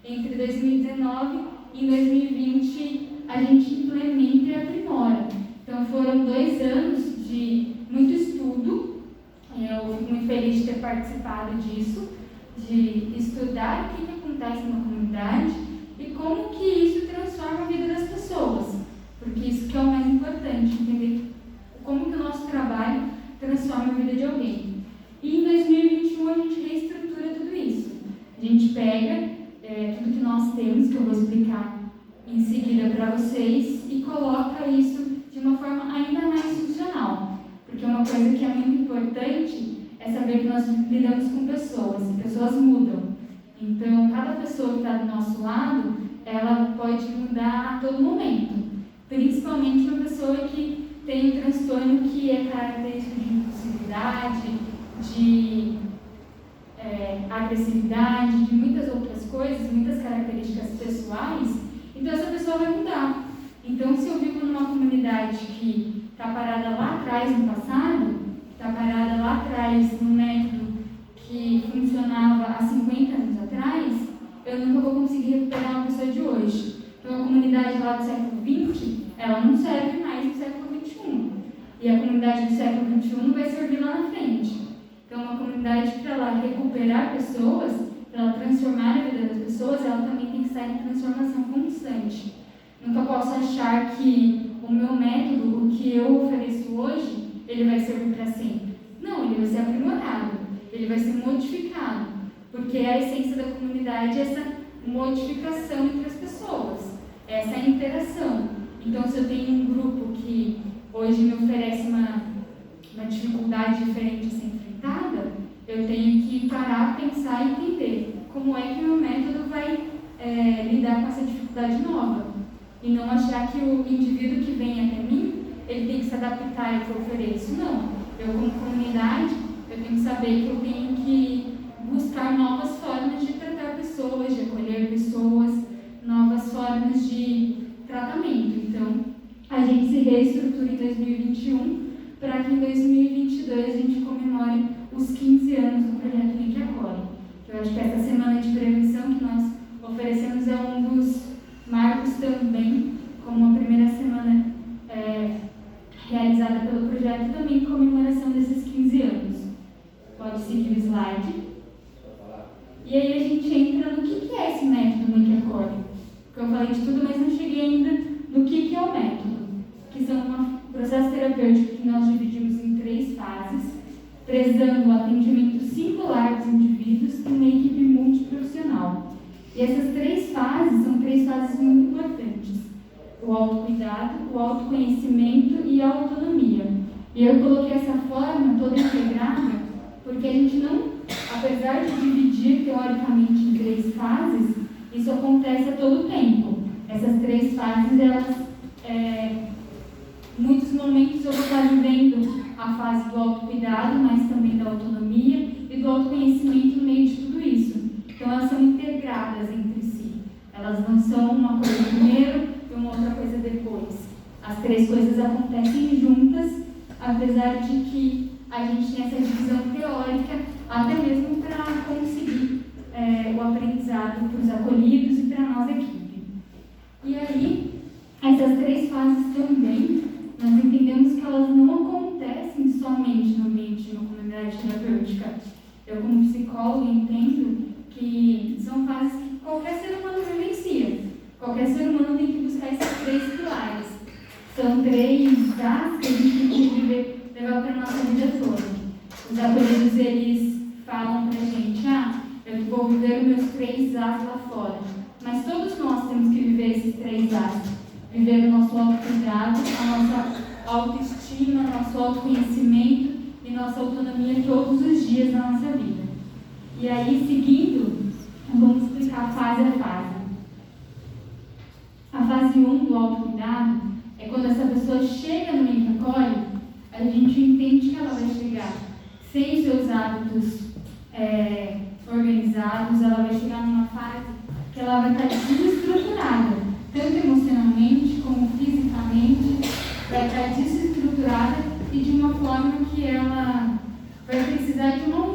Entre 2019 e 2020, a gente implementa e aprimora. Então, foram 2 anos de muito estudo. Eu fico muito feliz de ter participado disso, de estudar o que acontece na comunidade e como que isso transforma a vida das pessoas. Porque isso que é o mais importante, entender como que o nosso trabalho transforma a vida de alguém. E em 2021 a gente reestrutura tudo isso. A gente pega tudo que nós temos, que eu vou explicar em seguida para vocês, e coloca isso de uma forma ainda mais funcional. Porque uma coisa que é muito importante é saber que nós lidamos com pessoas, e pessoas mudam. Então, cada pessoa que está do nosso lado, ela pode mudar a todo momento. Principalmente uma pessoa que tem um transtorno que é característico de impulsividade, de agressividade, de muitas outras coisas, muitas características pessoais. Então, essa pessoa vai mudar. Então, se eu vivo numa comunidade que está parada lá atrás, no passado, está parada lá atrás, num método que funcionava há 50 anos atrás, eu nunca vou conseguir recuperar uma pessoa de hoje. Então, a comunidade lá do século XX, ela não serve mais no século XXI. E a comunidade do século XXI não vai servir lá na frente. Então, uma comunidade, para ela recuperar pessoas, para ela transformar a vida das pessoas, ela também tem que estar em transformação constante. Nunca posso achar que o meu método, o que eu ofereço hoje, ele vai servir para sempre. Não, ele vai ser aprimorado, ele vai ser modificado, porque a essência da comunidade é essa modificação entre as pessoas, essa interação. Então, se eu tenho um grupo que hoje me oferece uma dificuldade diferente a ser enfrentada, eu tenho que parar, pensar e entender como é que o meu método vai lidar com essa dificuldade nova. E não achar que o indivíduo que vem até mim, ele tem que se adaptar ao que eu ofereço. Não. Eu, como comunidade, eu tenho que saber que eu tenho que buscar novas formas de tratar pessoas, de acolher pessoas, novas formas de tratamento. Então, a gente se reestrutura em 2021 para que em 2022 a gente comemore os 15 anos do projeto Link Acolhe. Eu acho que essa semana de prevenção que nós oferecemos é um dos marcos também, como a primeira semana realizada pelo projeto, também em comemoração desses 15 anos. Pode seguir o slide. E aí a gente entra no que é esse método Link Acolhe. Porque eu falei de tudo, mas não cheguei ainda no que é o método. Que são um processo terapêutico que nós dividimos em 3 fases, prezando o atendimento singular dos indivíduos em uma equipe multiprofissional. E essas 3 fases são 3 fases muito importantes: o autocuidado, o autoconhecimento e a autonomia. E eu coloquei essa forma toda integrada porque a gente não, apesar de dividir teoricamente em 3 fases, isso acontece a todo tempo. Essas 3 fases, elas, muitos momentos eu vou estar vivendo a fase do autocuidado, mas também da autonomia e do autoconhecimento no meio de tudo isso. Então, elas são integradas entre si. Elas não são uma coisa primeiro e uma outra coisa depois. As 3 coisas acontecem juntas, apesar de que a gente tem essa divisão teórica, até mesmo para conseguir o aprendizado para os acolhidos e para a nossa equipe. E aí, essas 3 fases também, nós entendemos que elas não acontecem somente no ambiente de uma comunidade terapêutica. Eu, como psicóloga, entendo que são fases que qualquer ser humano vivencia. Qualquer ser humano tem que buscar esses 3 pilares. São 3 A's que a gente tem que levar para a nossa vida toda. Os acolhidos, eles falam para a gente, eu vou viver os meus 3 A's lá fora. Mas todos nós temos que viver esses 3 A's. Viver o nosso autocuidado, a nossa autoestima, nosso autoconhecimento e nossa autonomia todos os dias na nossa vida. E aí, seguindo, vamos explicar fase a fase. A fase 1 do autocuidado é quando essa pessoa chega no Link Acolhe, a gente entende que ela vai chegar sem os seus hábitos organizados, ela vai chegar numa fase que ela vai estar desestruturada, tanto emocionalmente como fisicamente, vai estar desestruturada e de uma forma que ela vai precisar de uma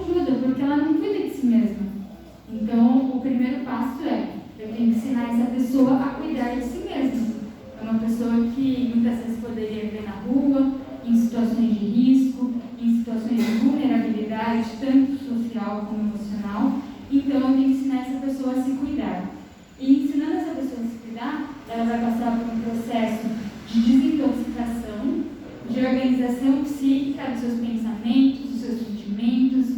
ela vai passar por um processo de desintoxicação, de organização psíquica dos seus pensamentos, dos seus sentimentos,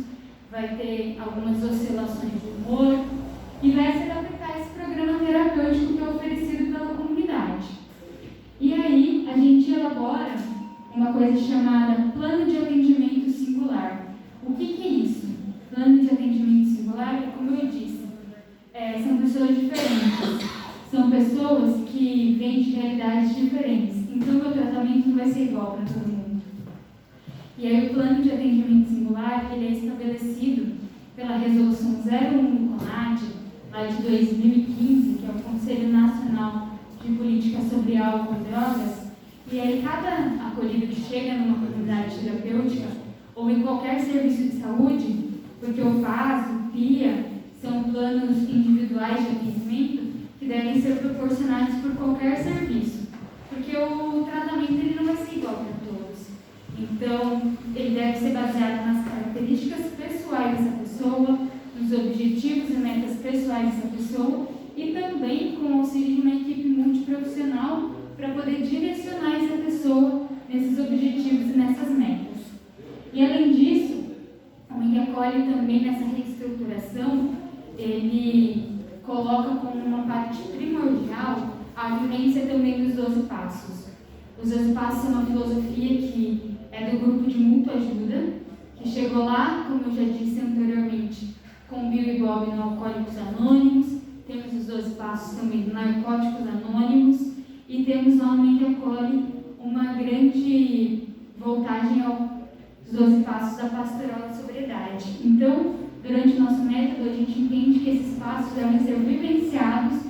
vai ter algumas oscilações de humor e vai se adaptar a esse programa terapêutico que é oferecido pela comunidade. E aí a gente elabora uma coisa chamada plano de atendimento singular. O que é isso? Plano de atendimento singular é, como eu disse, são pessoas diferentes, são pessoas que vêm de realidades diferentes, então o tratamento não vai ser igual para todo mundo. E aí o plano de atendimento singular, ele é estabelecido pela Resolução 01 do CONAD, lá de 2015, que é o Conselho Nacional de Política sobre Álcool e Drogas, e aí cada acolhido que chega numa comunidade terapêutica ou em qualquer serviço de saúde, porque o FAS, o PIA, são planos individuais de atendimento que devem ser proporcionados por qualquer serviço, porque o tratamento ele não vai ser igual para todos. Então, ele deve ser baseado nas características pessoais dessa pessoa, nos objetivos e metas pessoais dessa pessoa e também com o auxílio de uma equipe multiprofissional para poder direcionar essa pessoa nesses objetivos e nessas metas. E além disso, o Eng Acolhe também nessa reestruturação, ele coloca como uma parte primordial a vivência também dos 12 passos. Os 12 passos são uma filosofia que é do grupo de mútua ajuda, que chegou lá, como eu já disse anteriormente, com Bill e Bob no Alcoólicos Anônimos, temos os 12 passos também do Narcóticos Anônimos, e temos no Eng Acolhe uma grande voltagem aos 12 passos da pastoral da sobriedade. Então, durante o nosso método, a gente entende que esses passos devem ser vivenciados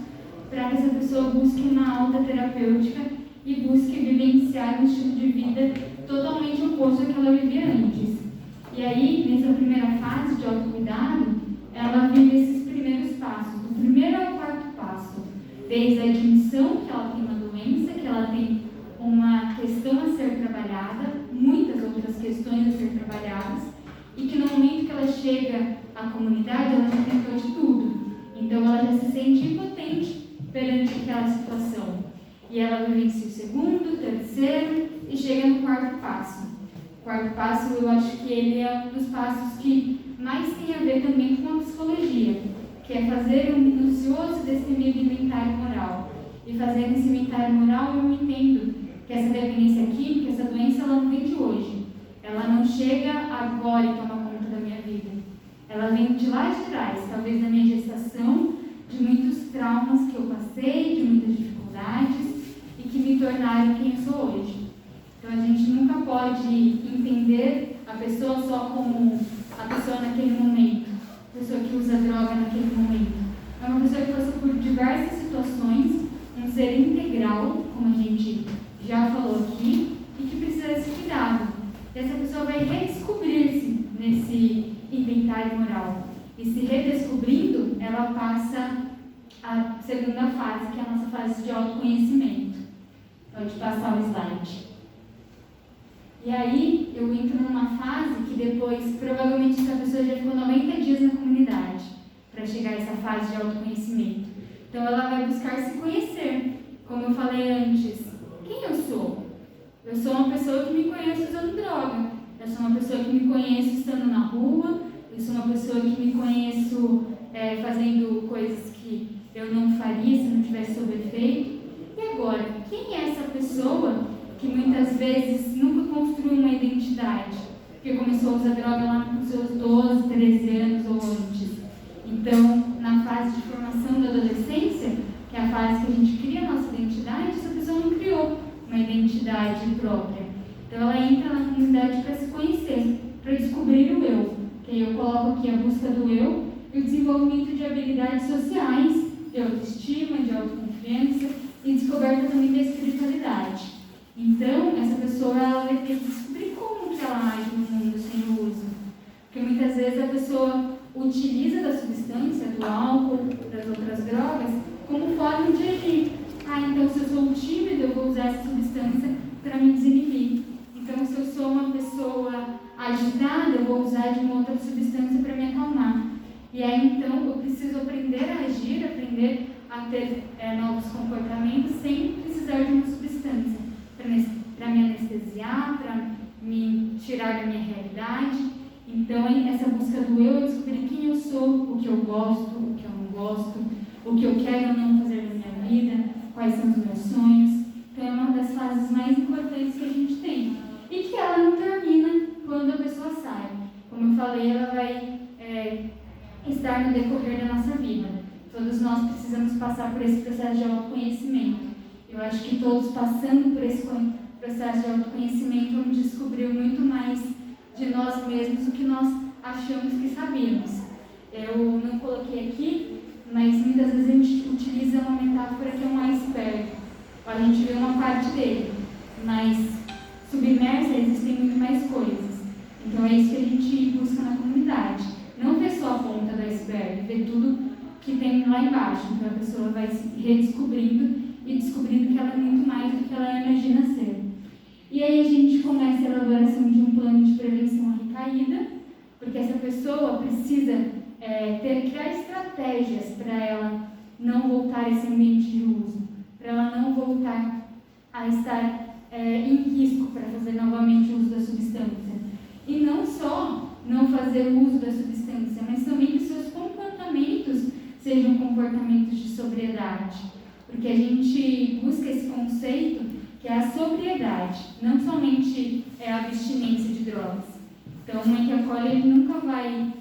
para que essa pessoa busque uma alta terapêutica e busque vivenciar um estilo de vida totalmente oposto ao que ela vivia antes. E aí, nessa primeira fase de autocuidado, ela vive esses primeiros passos, do primeiro ao quarto passo, desde a admissão que ela tem uma doença, que ela tem uma questão a ser trabalhada, muitas outras questões a ser trabalhadas, e que no momento que ela chega à comunidade, ela já tentou de tudo. Então ela já se sente impotente perante aquela situação. E ela vivencia o segundo, terceiro e chega no quarto passo. O quarto passo, eu acho que ele é um dos passos que mais tem a ver também com a psicologia, que é fazer um minucioso e destemido inventário moral. E fazendo esse inventário moral, eu entendo que essa dependência química, essa doença, ela não vem de hoje. Ela não chega agora e toma conta da minha vida. Ela vem de lá de trás, talvez da minha gestação, de muitos traumas que eu passei, de muitas dificuldades e que me tornaram quem eu sou hoje. Então a gente nunca pode entender a pessoa só como a pessoa naquele momento, a pessoa que usa droga naquele momento. É uma pessoa que passou por diversas situações, um ser integral, como a gente já falou aqui, e que precisa desse cuidado. E essa pessoa vai redescobrir-se nesse inventário moral. E se redescobrindo, ela passa a segunda fase, que é a nossa fase de autoconhecimento. Pode passar o slide. E aí, eu entro numa fase que depois, provavelmente, essa pessoa já ficou 90 dias na comunidade para chegar a essa fase de autoconhecimento. Então, ela vai buscar se conhecer. Como eu falei antes, quem eu sou? Eu sou uma pessoa que me conhece usando droga. Eu sou uma pessoa que me conhece estando na rua. Eu sou uma pessoa que me conheço fazendo coisas que eu não faria se não tivesse sob efeito. E agora, quem é essa pessoa que muitas vezes nunca construiu uma identidade? Porque começou a usar droga lá com seus 12, 13 anos ou antes. Então, na fase de formação da adolescência, que é a fase que a gente cria a nossa identidade, essa pessoa não criou uma identidade própria. Então ela entra na comunidade para se conhecer, para descobrir o eu. Que eu coloco aqui a busca do eu e o desenvolvimento de habilidades sociais, de autoestima, de autoconfiança e descoberta também da espiritualidade. Então, essa pessoa ela vai ter que descobrir como que ela age no mundo sem o uso. Porque muitas vezes a pessoa utiliza da substância, do álcool, das outras drogas, como forma de agir. Então se eu sou tímido, eu vou usar essa substância para me desinibir. Então se eu sou uma pessoa agitada, eu vou usar de uma outra substância para me acalmar. E aí então eu preciso aprender a agir, aprender a ter novos comportamentos sem Então, essa busca do eu descobrir quem eu sou, o que eu gosto, o que eu não gosto, o que eu quero ou não fazer na minha vida, quais são os meus sonhos. Então, é uma das fases mais importantes que a gente tem. E que ela não termina quando a pessoa sai. Como eu falei, ela vai estar no decorrer da nossa vida. Todos nós precisamos passar por esse processo de autoconhecimento. Eu acho que todos passando por esse processo de autoconhecimento vamos descobrir muito mais de nós mesmos do que nós achamos que sabemos. Eu não coloquei aqui, mas muitas vezes a gente utiliza uma metáfora que é um iceberg. A gente vê uma parte dele, mas submersa existem muito mais coisas. Então é isso que a gente busca na comunidade. Não ver só a ponta do iceberg, ver tudo que tem lá embaixo. Então a pessoa vai se redescobrindo e descobrindo que ela é muito mais do que ela imagina ser. E aí a gente começa a elaboração de um plano de prevenção à recaída, porque essa pessoa precisa criar estratégias para ela não voltar a esse ambiente de uso, para ela não voltar a estar em risco para fazer novamente o uso da substância. E não só não fazer o uso da substância, mas também que seus comportamentos sejam comportamentos de sobriedade. Porque a gente busca esse conceito que é a sobriedade, não somente a abstinência de drogas. Então, o Mãe que Acolhe, ele nunca vai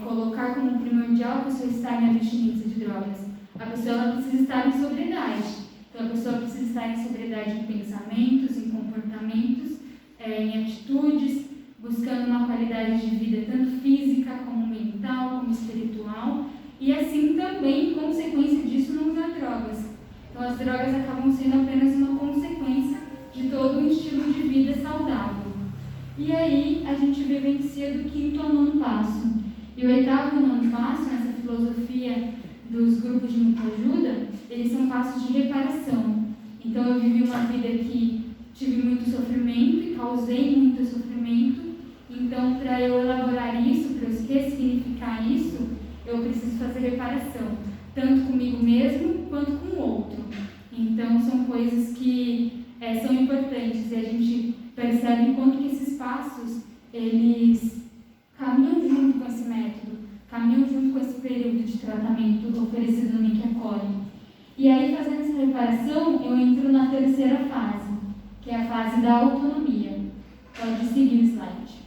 colocar como primordial a pessoa estar em abstinência de drogas. A pessoa ela precisa estar em sobriedade. Então, a pessoa precisa estar em sobriedade em pensamentos, em comportamentos, em atitudes, buscando uma qualidade de vida tanto física como mental, como espiritual, e assim também, em consequência disso, não usar drogas. Então, as drogas acabam sendo apenas uma consequência de todo um estilo de vida saudável. E aí, a gente vivencia do 5º ao 9º passo. E o 8º e o 9º passo, nessa filosofia dos grupos de muita ajuda, eles são passos de reparação. Então, eu vivi uma vida que tive muito sofrimento e causei muito sofrimento. Então, para eu elaborar isso, para eu ressignificar isso, eu preciso fazer reparação, tanto comigo mesmo quanto com o outro. Então, são coisas que são importantes e a gente percebe quanto que esses passos, eles caminham junto com esse método, caminham junto com esse período de tratamento oferecido no Mãe que Acolhe. E aí, fazendo essa reparação, eu entro na 3ª fase, que é a fase da autonomia. Pode seguir o slide.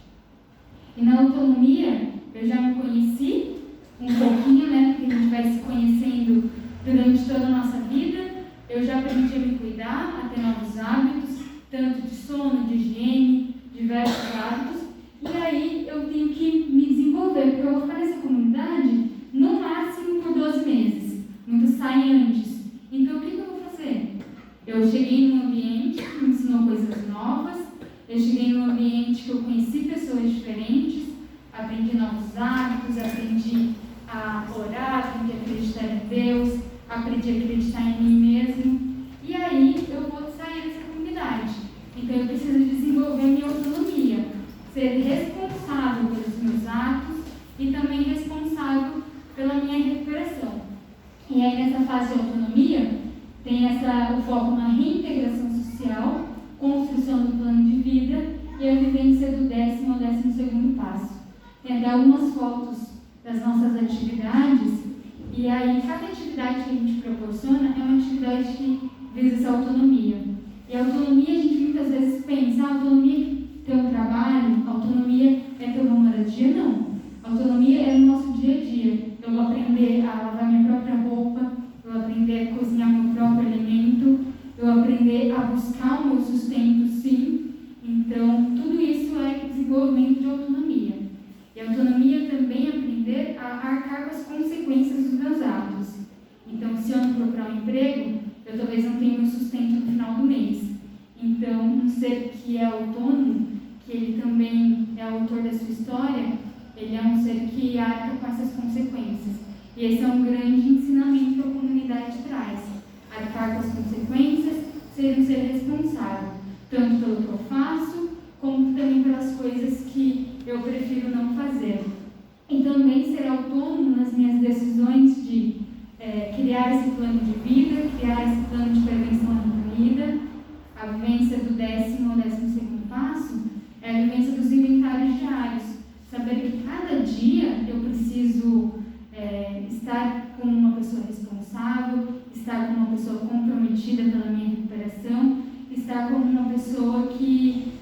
E na autonomia, eu já me conheci um pouquinho, né? Porque a gente vai se conhecendo durante toda a nossa vida. Eu já aprendi a me cuidar, a ter novos hábitos, tanto de sono, de higiene, diversos hábitos. E aí eu tenho que me desenvolver, porque eu vou ficar nessa comunidade no máximo por 12 meses. Muitos saem antes. Então o que eu vou fazer? Eu cheguei num ambiente que me ensinou coisas novas, eu cheguei num ambiente que eu conheci pessoas diferentes, aprendi novos hábitos, aprendi a orar, aprendi a acreditar em Deus, aprendi a acreditar em mim mesmo. E aí eu vou sair dessa comunidade. Então eu preciso desenvolver minha autonomia, ser responsável pelos meus atos e também responsável pela minha recuperação. E aí nessa fase de autonomia, tem o foco na reintegração social, construção do plano de vida e a vivência do 10º ao 12º passo. Tem até algumas fotos das nossas atividades, e aí cada atividade que a gente proporciona é uma atividade que visa essa autonomia. E a autonomia, a gente muitas vezes pensa, a autonomia é ter um trabalho, a autonomia é ter uma moradia, não. A autonomia é no nosso dia a dia. Eu vou aprender a lavar minha própria roupa, eu vou aprender a cozinhar meu próprio alimento, eu vou aprender a buscar o meu sustento, sim. Então, tudo isso é desenvolvimento de autonomia. E a autonomia também é aprender a arcar com as consequências dos meus atos. Então, se eu não procurar um emprego, eu talvez não tenha meu sustento no final do mês. Então, um ser que é autônomo, que ele também é autor da sua história, ele é um ser que arca com essas consequências. E esse é um grande ensinamento que a comunidade traz. Arcar com as consequências, ser um ser responsável, tanto pelo que eu faço, como também pelas coisas que eu prefiro não fazer. E também ser autônomo nas minhas decisões de criar esse plano de vida, criar esse plano de prevenção à recaída. A vivência do 10º ao 12º passo é a vivência dos inventários diários. Saber que recuperação, está como uma pessoa que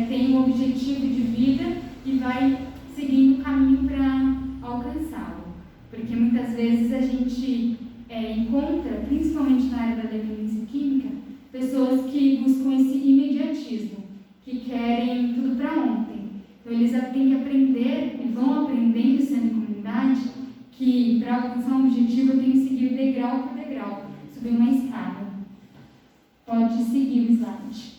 tem um objetivo de vida e vai seguindo o caminho para alcançá-lo. Porque muitas vezes a gente encontra, principalmente na área da dependência química, pessoas que buscam esse imediatismo, que querem tudo para ontem. Então eles têm que aprender e vão aprendendo sendo comunidade que para alcançar um objetivo eu tenho que seguir degrau por degrau, subir uma escada. Pode seguir o slide.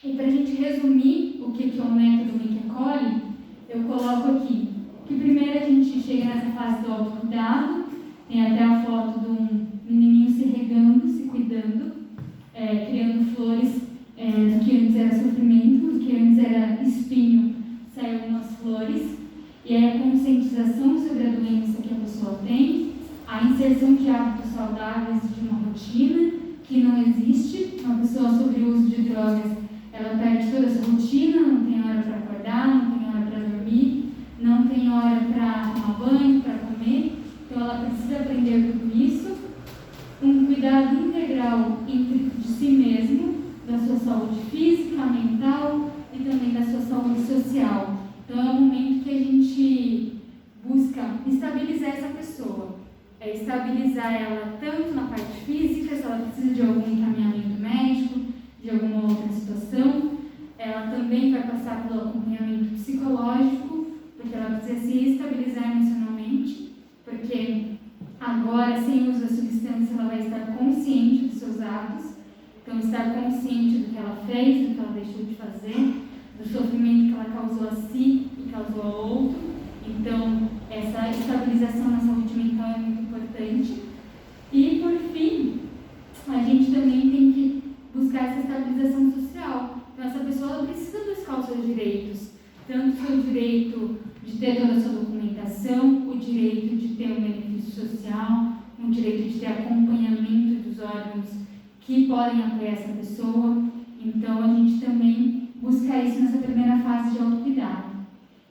E para a gente resumir o que é o método Make a Cole, eu coloco aqui que primeiro a gente chega nessa fase do autocuidado, tem até a foto de um menininho se regando, se cuidando, criando flores do que antes era sofrimento, do que antes era espinho, saiu umas flores, e aí a conscientização sobre a doença que a pessoa tem, a inserção de hábitos saudáveis de uma rotina que não existe. Uma pessoa sobre o uso de drogas, ela perde toda essa rotina, não tem hora para acordar, não tem hora para dormir, não tem hora para tomar banho, para comer, então ela precisa aprender tudo isso. Um cuidado integral de si mesmo, da sua saúde física, mental e também da sua saúde social. Então é um momento que a gente busca estabilizar essa pessoa, estabilizar ela tanto na parte física, se ela precisa de algum encaminhamento médico, de alguma outra situação, ela também vai passar pelo acompanhamento psicológico, porque ela precisa se estabilizar emocionalmente, porque agora, sem uso da substância, ela vai estar consciente dos seus atos, então estar consciente do que ela fez, do que ela deixou de fazer, do sofrimento que ela causou a si e causou ao outro. Então, essa estabilização na saúde mental é muito importante. E, por fim, a gente também tem que buscar essa estabilização social. Então, essa pessoa ela precisa buscar os seus direitos, tanto o seu direito de ter toda a sua documentação, o direito de ter um benefício social, o direito de ter acompanhamento dos órgãos que podem apoiar essa pessoa. Então, a gente também busca isso nessa primeira fase de autocuidado.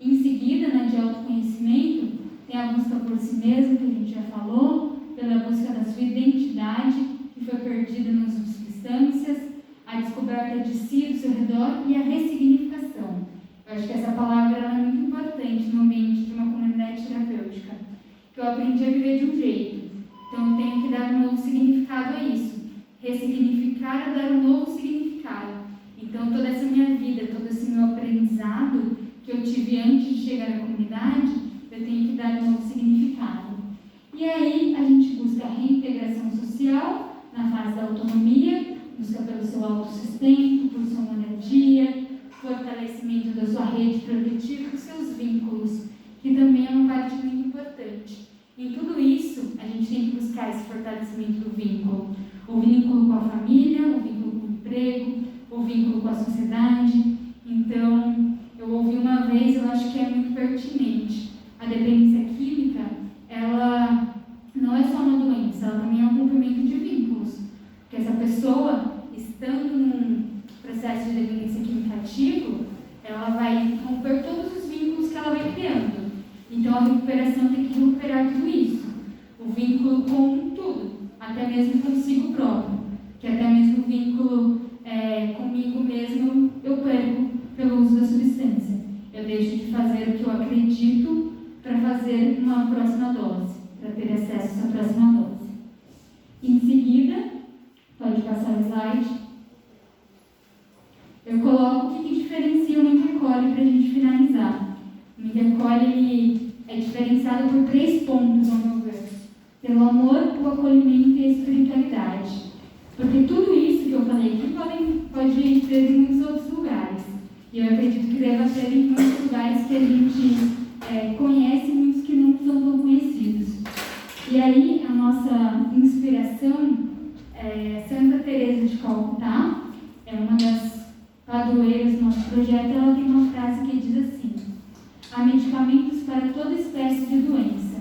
Em seguida, de autoconhecimento, tem a busca por si mesmo, que a gente já falou, pela busca da sua identidade, que foi perdida nas substâncias, a descoberta de si, do seu redor e a ressignificação. Eu acho que essa palavra ela é muito importante no ambiente de uma comunidade terapêutica, que eu aprendi a viver de um jeito, então eu tenho que dar um novo significado a isso. Ressignificar é dar um novo significado. Então toda essa minha vida, todo esse meu aprendizado que eu tive antes de chegar na comunidade, eu tenho que dar um novo significado. E aí a gente busca a reintegração social na fase da autonomia, busca pelo seu autossustento, por sua moradia, fortalecimento da sua rede protetiva e dos seus vínculos, que também é uma parte muito importante. Em tudo isso, a gente tem que buscar esse fortalecimento do vínculo. O vínculo com a família, o vínculo com o emprego, o vínculo com a sociedade. Então, eu ouvi uma vez, eu acho que é muito pertinente. A dependência química, ela não é só uma doença, ela também é um rompimento de vínculos. Porque essa pessoa, estando num processo de dependência química ativo, ela vai romper todos os vínculos que ela vai criando. Então, a recuperação tem que recuperar tudo isso. O vínculo com tudo, até mesmo consigo próprio. Que até mesmo o vínculo comigo mesmo eu perco pelo uso da substância. Eu deixo de fazer o que eu acredito para fazer uma próxima dose, para ter acesso a essa próxima dose. Em seguida, pode passar o slide. Eu coloco o que diferencia o Make a Cole para a gente finalizar. O Make a Cole ele é diferenciado por 3 pontos, ao meu ver. Pelo amor, o acolhimento e a espiritualidade. Porque tudo isso que eu falei aqui pode ter em muitos outros lugares. E eu acredito que deva ter em muitos lugares que a gente conhece e muitos que não são tão conhecidos. E aí, a nossa inspiração é Santa Teresa de Calcutá, é uma das padroeiras do nosso projeto. Ela tem uma frase que diz assim: há medicamentos para toda espécie de doença,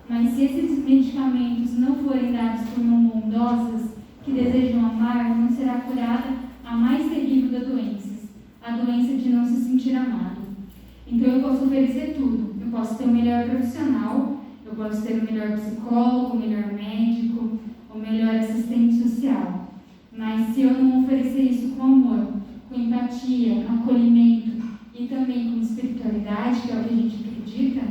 mas se esses medicamentos não forem dados por mãos bondosas que desejam amar, não será curada a mais terrível das doenças, a doença de não se sentir amado. Então eu posso oferecer tudo, eu posso ter o melhor profissional, eu posso ter o melhor psicólogo, o melhor médico, o melhor assistente social, mas se eu não não oferecer isso com amor, com empatia, acolhimento e também com espiritualidade, que é o que a gente acredita,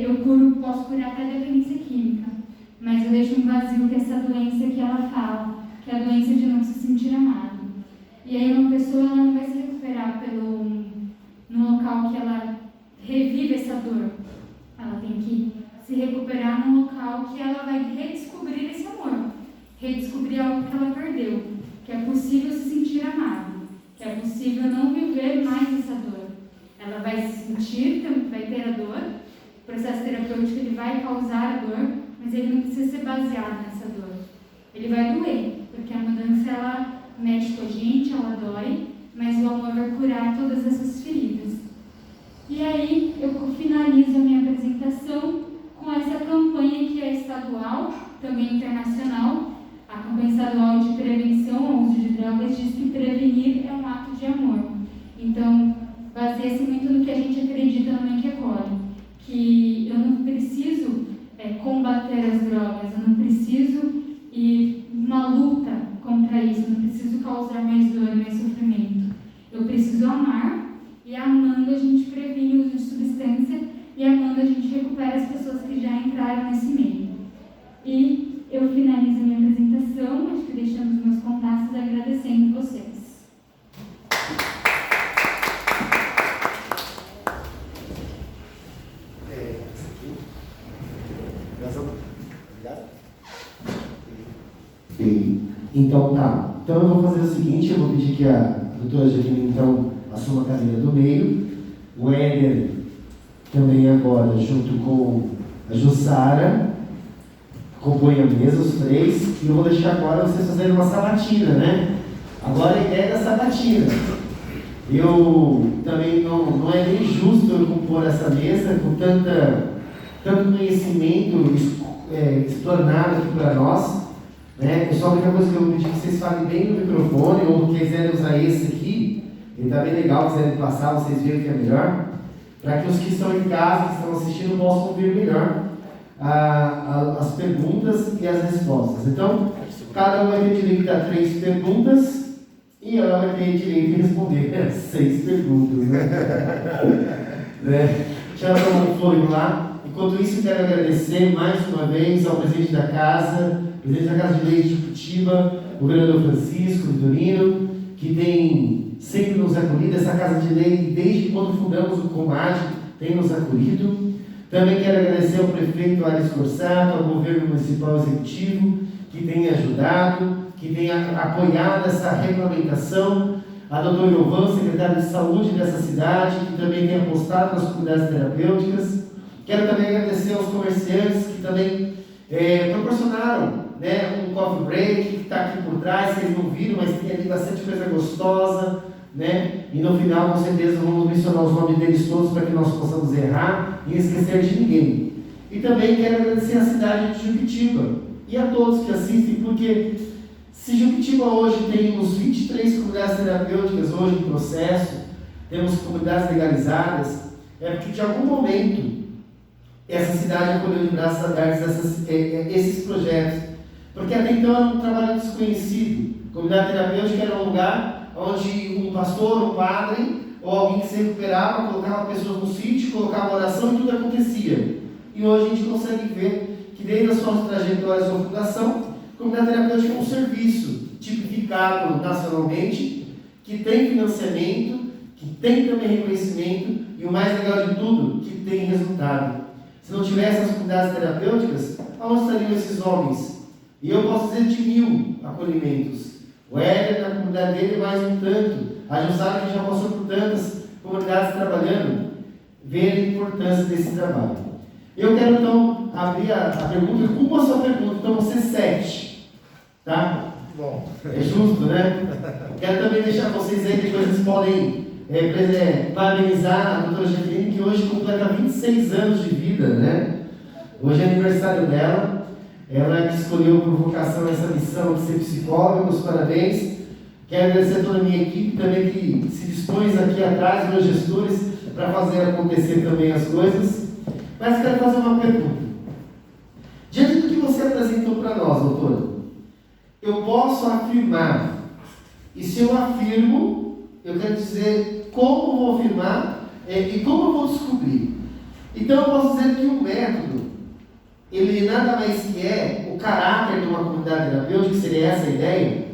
eu posso curar até dependência química, mas eu deixo um vazio que é essa doença que ela fala, que é a doença de não se sentir amado. E aí uma pessoa ela não vai se recuperar no local que ela revive essa dor. Ela tem que se recuperar num local que ela vai redescobrir esse amor, redescobrir algo que ela perdeu, que é possível se sentir amado, que é possível não viver mais essa dor. Ela vai se sentir, vai ter a dor, o processo terapêutico ele vai causar a dor, mas ele não precisa ser baseado nessa dor. Ele vai doer, porque a mudança ela mexe com a gente, ela dói, mas o amor vai curar todas essas feridas. E aí eu finalizo a minha apresentação com essa campanha que é estadual, também internacional. A campanha estadual de prevenção ao uso de drogas diz que prevenir é um ato de amor. Então, baseia-se muito no que a gente acredita no Mãe que Acolhe, que eu não preciso combater as drogas, eu não preciso ir numa luta contra isso, eu não preciso causar mais dor, mais sofrimento. Eu preciso amar, e amando a gente previne o uso de substância, e amando a gente recupera as pessoas que já entraram nesse meio. E eu finalizo a minha apresentação, acho que deixando os meus contatos, agradecendo vocês. Então tá. Então eu vou fazer o seguinte, eu vou pedir que a doutora Jaqueline então assuma a cadeira do meio. O Éder também agora, junto com a Jussara, compõe a mesa, os três, e eu vou deixar agora vocês fazerem uma sabatina, né? Agora a ideia da sabatina. Eu também não é nem justo eu compor essa mesa com tanto conhecimento extornado aqui para nós, né? Só a única coisa que eu vou pedir que vocês falem bem no microfone, ou quiserem usar esse aqui, ele está bem legal, quiserem passar, vocês verem que é melhor, para que os que estão em casa, que estão assistindo, possam ouvir melhor as perguntas e as respostas. Então, cada um vai ter direito a 3 perguntas e ela vai ter direito de responder 6 perguntas. Né? Deixa ela tomar um fôlego lá. Enquanto isso, quero agradecer mais uma vez ao presidente da Casa de Leite de Curitiba, o governador Francisco Vitorino, que tem sempre nos acolhido. Essa Casa de Lei, desde quando fundamos o Comad, tem nos acolhido. Também quero agradecer ao prefeito Ares Corsato, ao governo municipal executivo, que tem ajudado, que tem apoiado essa regulamentação, a doutora Iovan, secretária de saúde dessa cidade, que também tem apostado nas comunidades terapêuticas. Quero também agradecer aos comerciantes que também proporcionaram, né, um coffee break, que está aqui por trás, vocês não viram, mas tem ali bastante coisa gostosa, né? E no final, com certeza, vamos mencionar os nomes deles todos para que nós possamos errar e esquecer de ninguém. E também quero agradecer à cidade de Juquitiba e a todos que assistem, porque se Juquitiba hoje temos 23 comunidades terapêuticas hoje em processo, temos comunidades legalizadas, é porque de algum momento essa cidade acolheu de braços abertos esses projetos. Porque até então era um trabalho desconhecido. Comunidade terapêutica era um lugar onde um pastor, um padre, ou alguém que se recuperava, colocava pessoas no sítio, colocava oração e tudo acontecia. E hoje a gente consegue ver que desde as suas trajetórias da fundação, a comunidade terapêutica é um serviço tipificado nacionalmente, que tem financiamento, que tem também reconhecimento e o mais legal de tudo, que tem resultado. Se não tivesse as comunidades terapêuticas, aonde estariam esses homens? E eu posso dizer de 1000 acolhimentos. O Éder, na comunidade dele, mais um tanto. A Jussara, que já passou por tantas comunidades trabalhando, ver a importância desse trabalho. Eu quero, então, abrir a pergunta com uma só pergunta. Então, você 7. Tá? Bom. É justo, né? Quero também deixar vocês aí, depois vocês podem parabenizar a doutora Jaqueline, que hoje completa 26 anos de vida, né? Hoje é aniversário dela. Ela que escolheu por vocação essa missão de ser psicóloga, meus parabéns. Quero agradecer a toda a minha equipe também que se dispõe aqui atrás, meus gestores, para fazer acontecer também as coisas. Mas quero fazer uma pergunta. Diante do que você apresentou para nós, doutora, eu posso afirmar E se eu afirmo, eu quero dizer como vou afirmar e como eu vou descobrir. Então eu posso dizer que o método, ele nada mais que é o caráter de uma comunidade terapêutica, que seria essa a ideia,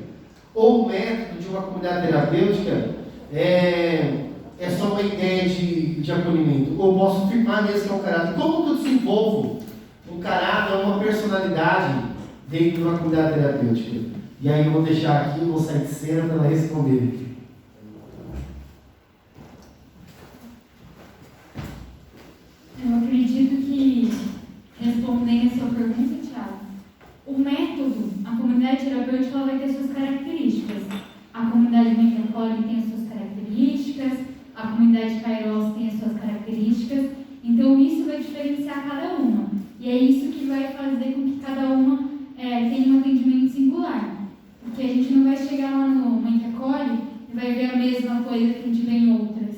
ou o método de uma comunidade terapêutica é só uma ideia de acolhimento. Ou posso afirmar mesmo que é o caráter. Como que eu desenvolvo um caráter, uma personalidade dentro de uma comunidade terapêutica? E aí eu vou deixar aqui, vou sair de cena para ela responder. Eu acredito que, respondendo a sua pergunta, Thiago, o método, a comunidade terapêutica ela vai ter suas características. A comunidade Mãe que Acolhe tem as suas características, a comunidade Kairos tem as suas características, então isso vai diferenciar cada uma. E é isso que vai fazer com que cada uma tenha um atendimento singular. Porque a gente não vai chegar lá no Mãe que Acolhe e vai ver a mesma coisa que a gente vê em outras.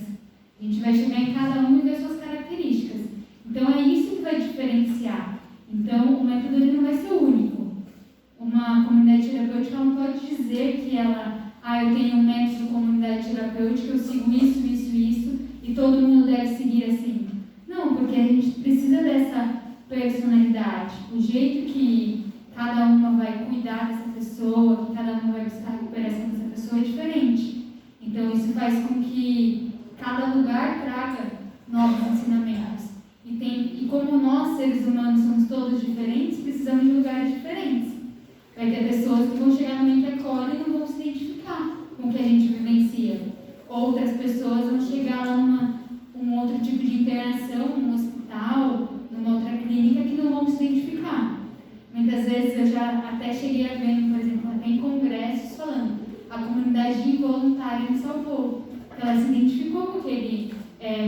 A gente vai chegar em cada uma e ver suas características. Então é isso que vai diferenciar. Então o método ele não vai ser único. Uma comunidade terapêutica não pode dizer que eu tenho um método de comunidade terapêutica, eu sigo isso, e todo mundo deve seguir assim. Não, porque a gente precisa dessa personalidade. O jeito que cada uma vai cuidar dessa pessoa, que cada uma vai buscar a recuperação dessa pessoa é diferente. Então isso faz com que cada lugar traga novos ensinamentos. E como nós, seres humanos, somos todos diferentes, precisamos de lugares diferentes. Vai ter pessoas que vão chegar no Mãe que Acolhe e não vão se identificar com o que a gente vivencia. Outras pessoas vão chegar lá num outro tipo de internação, num hospital, numa outra clínica, que não vão se identificar. Muitas vezes eu já até cheguei a ver, por exemplo, até em congressos falando, a comunidade involuntária me salvou. Ela se identificou com aquele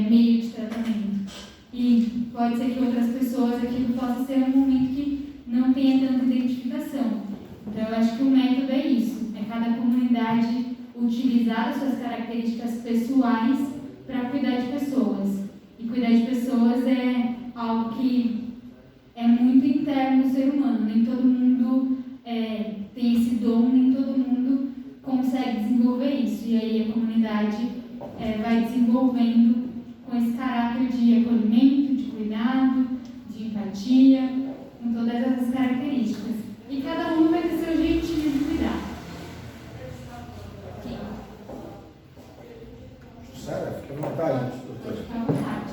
meio de tratamento. E pode ser que outras pessoas aquilo possa ser um momento que não tenha tanta identificação. Então eu acho que o método é isso, é cada comunidade utilizar as suas características pessoais para cuidar de pessoas. E cuidar de pessoas é algo que é muito interno do ser humano. Nem todo mundo tem esse dom, nem todo mundo consegue desenvolver isso. E aí a comunidade vai desenvolvendo com esse caráter de acolhimento, de cuidado, de empatia, com todas essas características. E cada um vai ter seu jeitinho de cuidar. Sara, fica à vontade, doutora. Fica à vontade.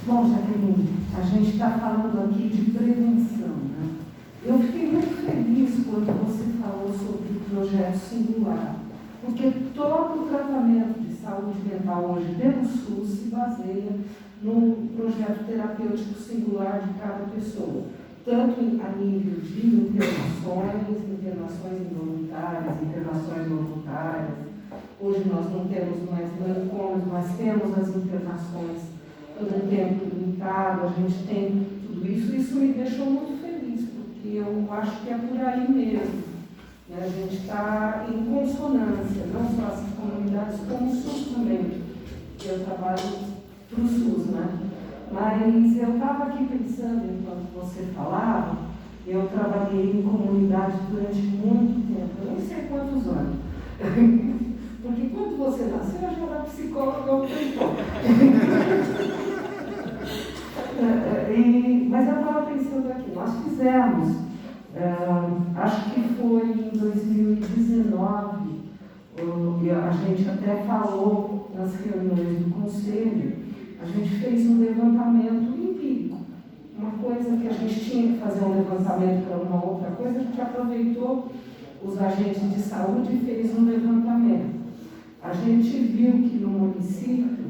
Bom, Jaqueline, a gente está falando aqui de prevenção, né? Eu fiquei muito feliz quando você falou sobre o projeto singular, porque todo o tratamento de saúde mental hoje dentro do SUS se baseia no projeto terapêutico singular de cada pessoa, tanto a nível de internações involuntárias, internações voluntárias. Hoje nós não temos mais manicômios, mas temos as internações por um tempo limitado, a gente tem tudo isso. Isso me deixou muito feliz, porque eu acho que é por aí mesmo. A gente está em consonância, não só as comunidades, como o SUS também. Eu trabalho para o SUS, né? Mas eu estava aqui pensando, enquanto você falava, eu trabalhei em comunidade durante muito tempo, eu nem sei quantos anos. Porque quando você nasceu, eu já era psicóloga há um tempo. Mas eu estava pensando aqui, nós fizemos, acho que foi em 2019, a gente até falou nas reuniões do conselho, a gente fez um levantamento empírico. Uma coisa que a gente tinha que fazer um levantamento para uma outra coisa, a gente aproveitou os agentes de saúde e fez um levantamento. A gente viu que no município,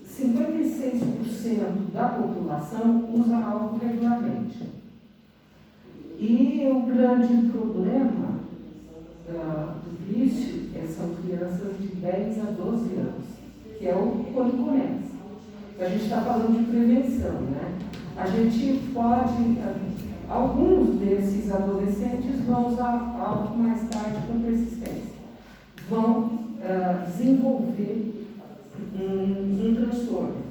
56% da população usa álcool regularmente. E o grande problema do vício são crianças de 10 a 12 anos, que é quando começa. A gente está falando de prevenção, né? A gente pode, alguns desses adolescentes vão usar álcool mais tarde com persistência. Vão desenvolver um transtorno.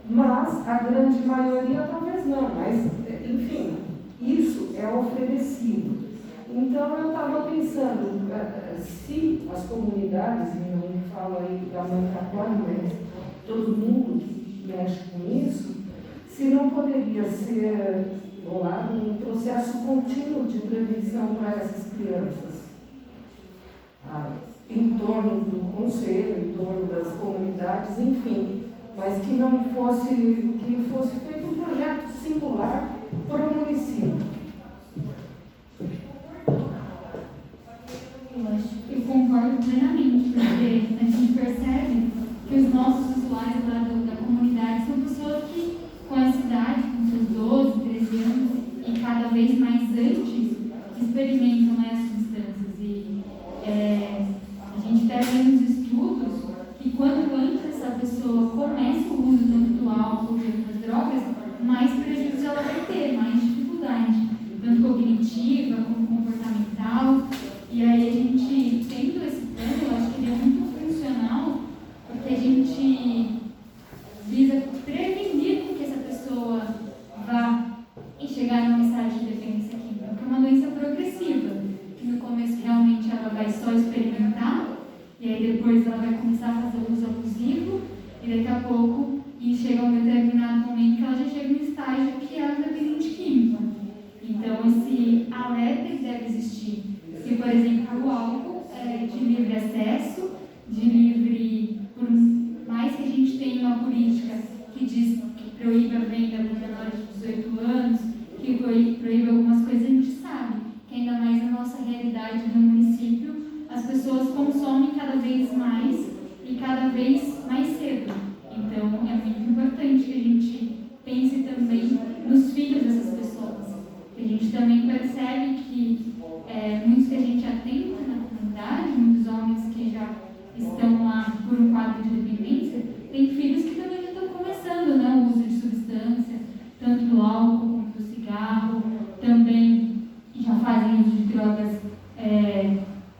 Mas a grande maioria talvez não, mas enfim, isso é oferecido. Então eu estava pensando, se as comunidades, e não falo aí da mãe católica, mas todo mundo que mexe com isso, se não poderia ser um processo contínuo de prevenção para essas crianças, em torno do conselho, em torno das comunidades, enfim, mas que não fosse, que fosse feito um projeto singular para o município. Eu concordo plenamente, porque a gente percebe que os nossos usuários lá da comunidade são pessoas que, com essa idade, com seus 12, 13 anos, e cada vez mais antes, experimentam, né, as substâncias. E a gente está vendo nos estudos que quanto antes essa pessoa começa o uso tanto do álcool ou de outras drogas, mais prejuízo ela vai ter, mais dificuldade, tanto cognitiva como comportamental. E aí a gente, tendo esse plano, eu acho que ele é muito funcional, porque a gente visa prevenir com que essa pessoa vá chegar num estágio de dependência química, porque é uma doença progressiva, que no começo realmente ela vai só experimentar, e aí depois ela vai começar a fazer uso abusivo, e daqui a pouco, e chega um determinado momento que ela já chega no estágio que é a dependente química. Então esse alerta deve existir. Se, por exemplo, o álcool é de livre acesso, de livre, por mais que a gente tenha uma política que diz que proíbe a venda para menores de 18 anos, que proíbe algumas coisas, a gente sabe que ainda mais na nossa realidade do município, as pessoas consomem cada vez mais e cada vez mais cedo. Então, é muito importante que a gente pense também nos filhos dessas pessoas. A gente também percebe que muitos que a gente atende na comunidade, muitos homens que já estão lá por um quadro de dependência, têm filhos que também já estão começando, né, o uso de substância, tanto do álcool como do cigarro, também já fazem uso de drogas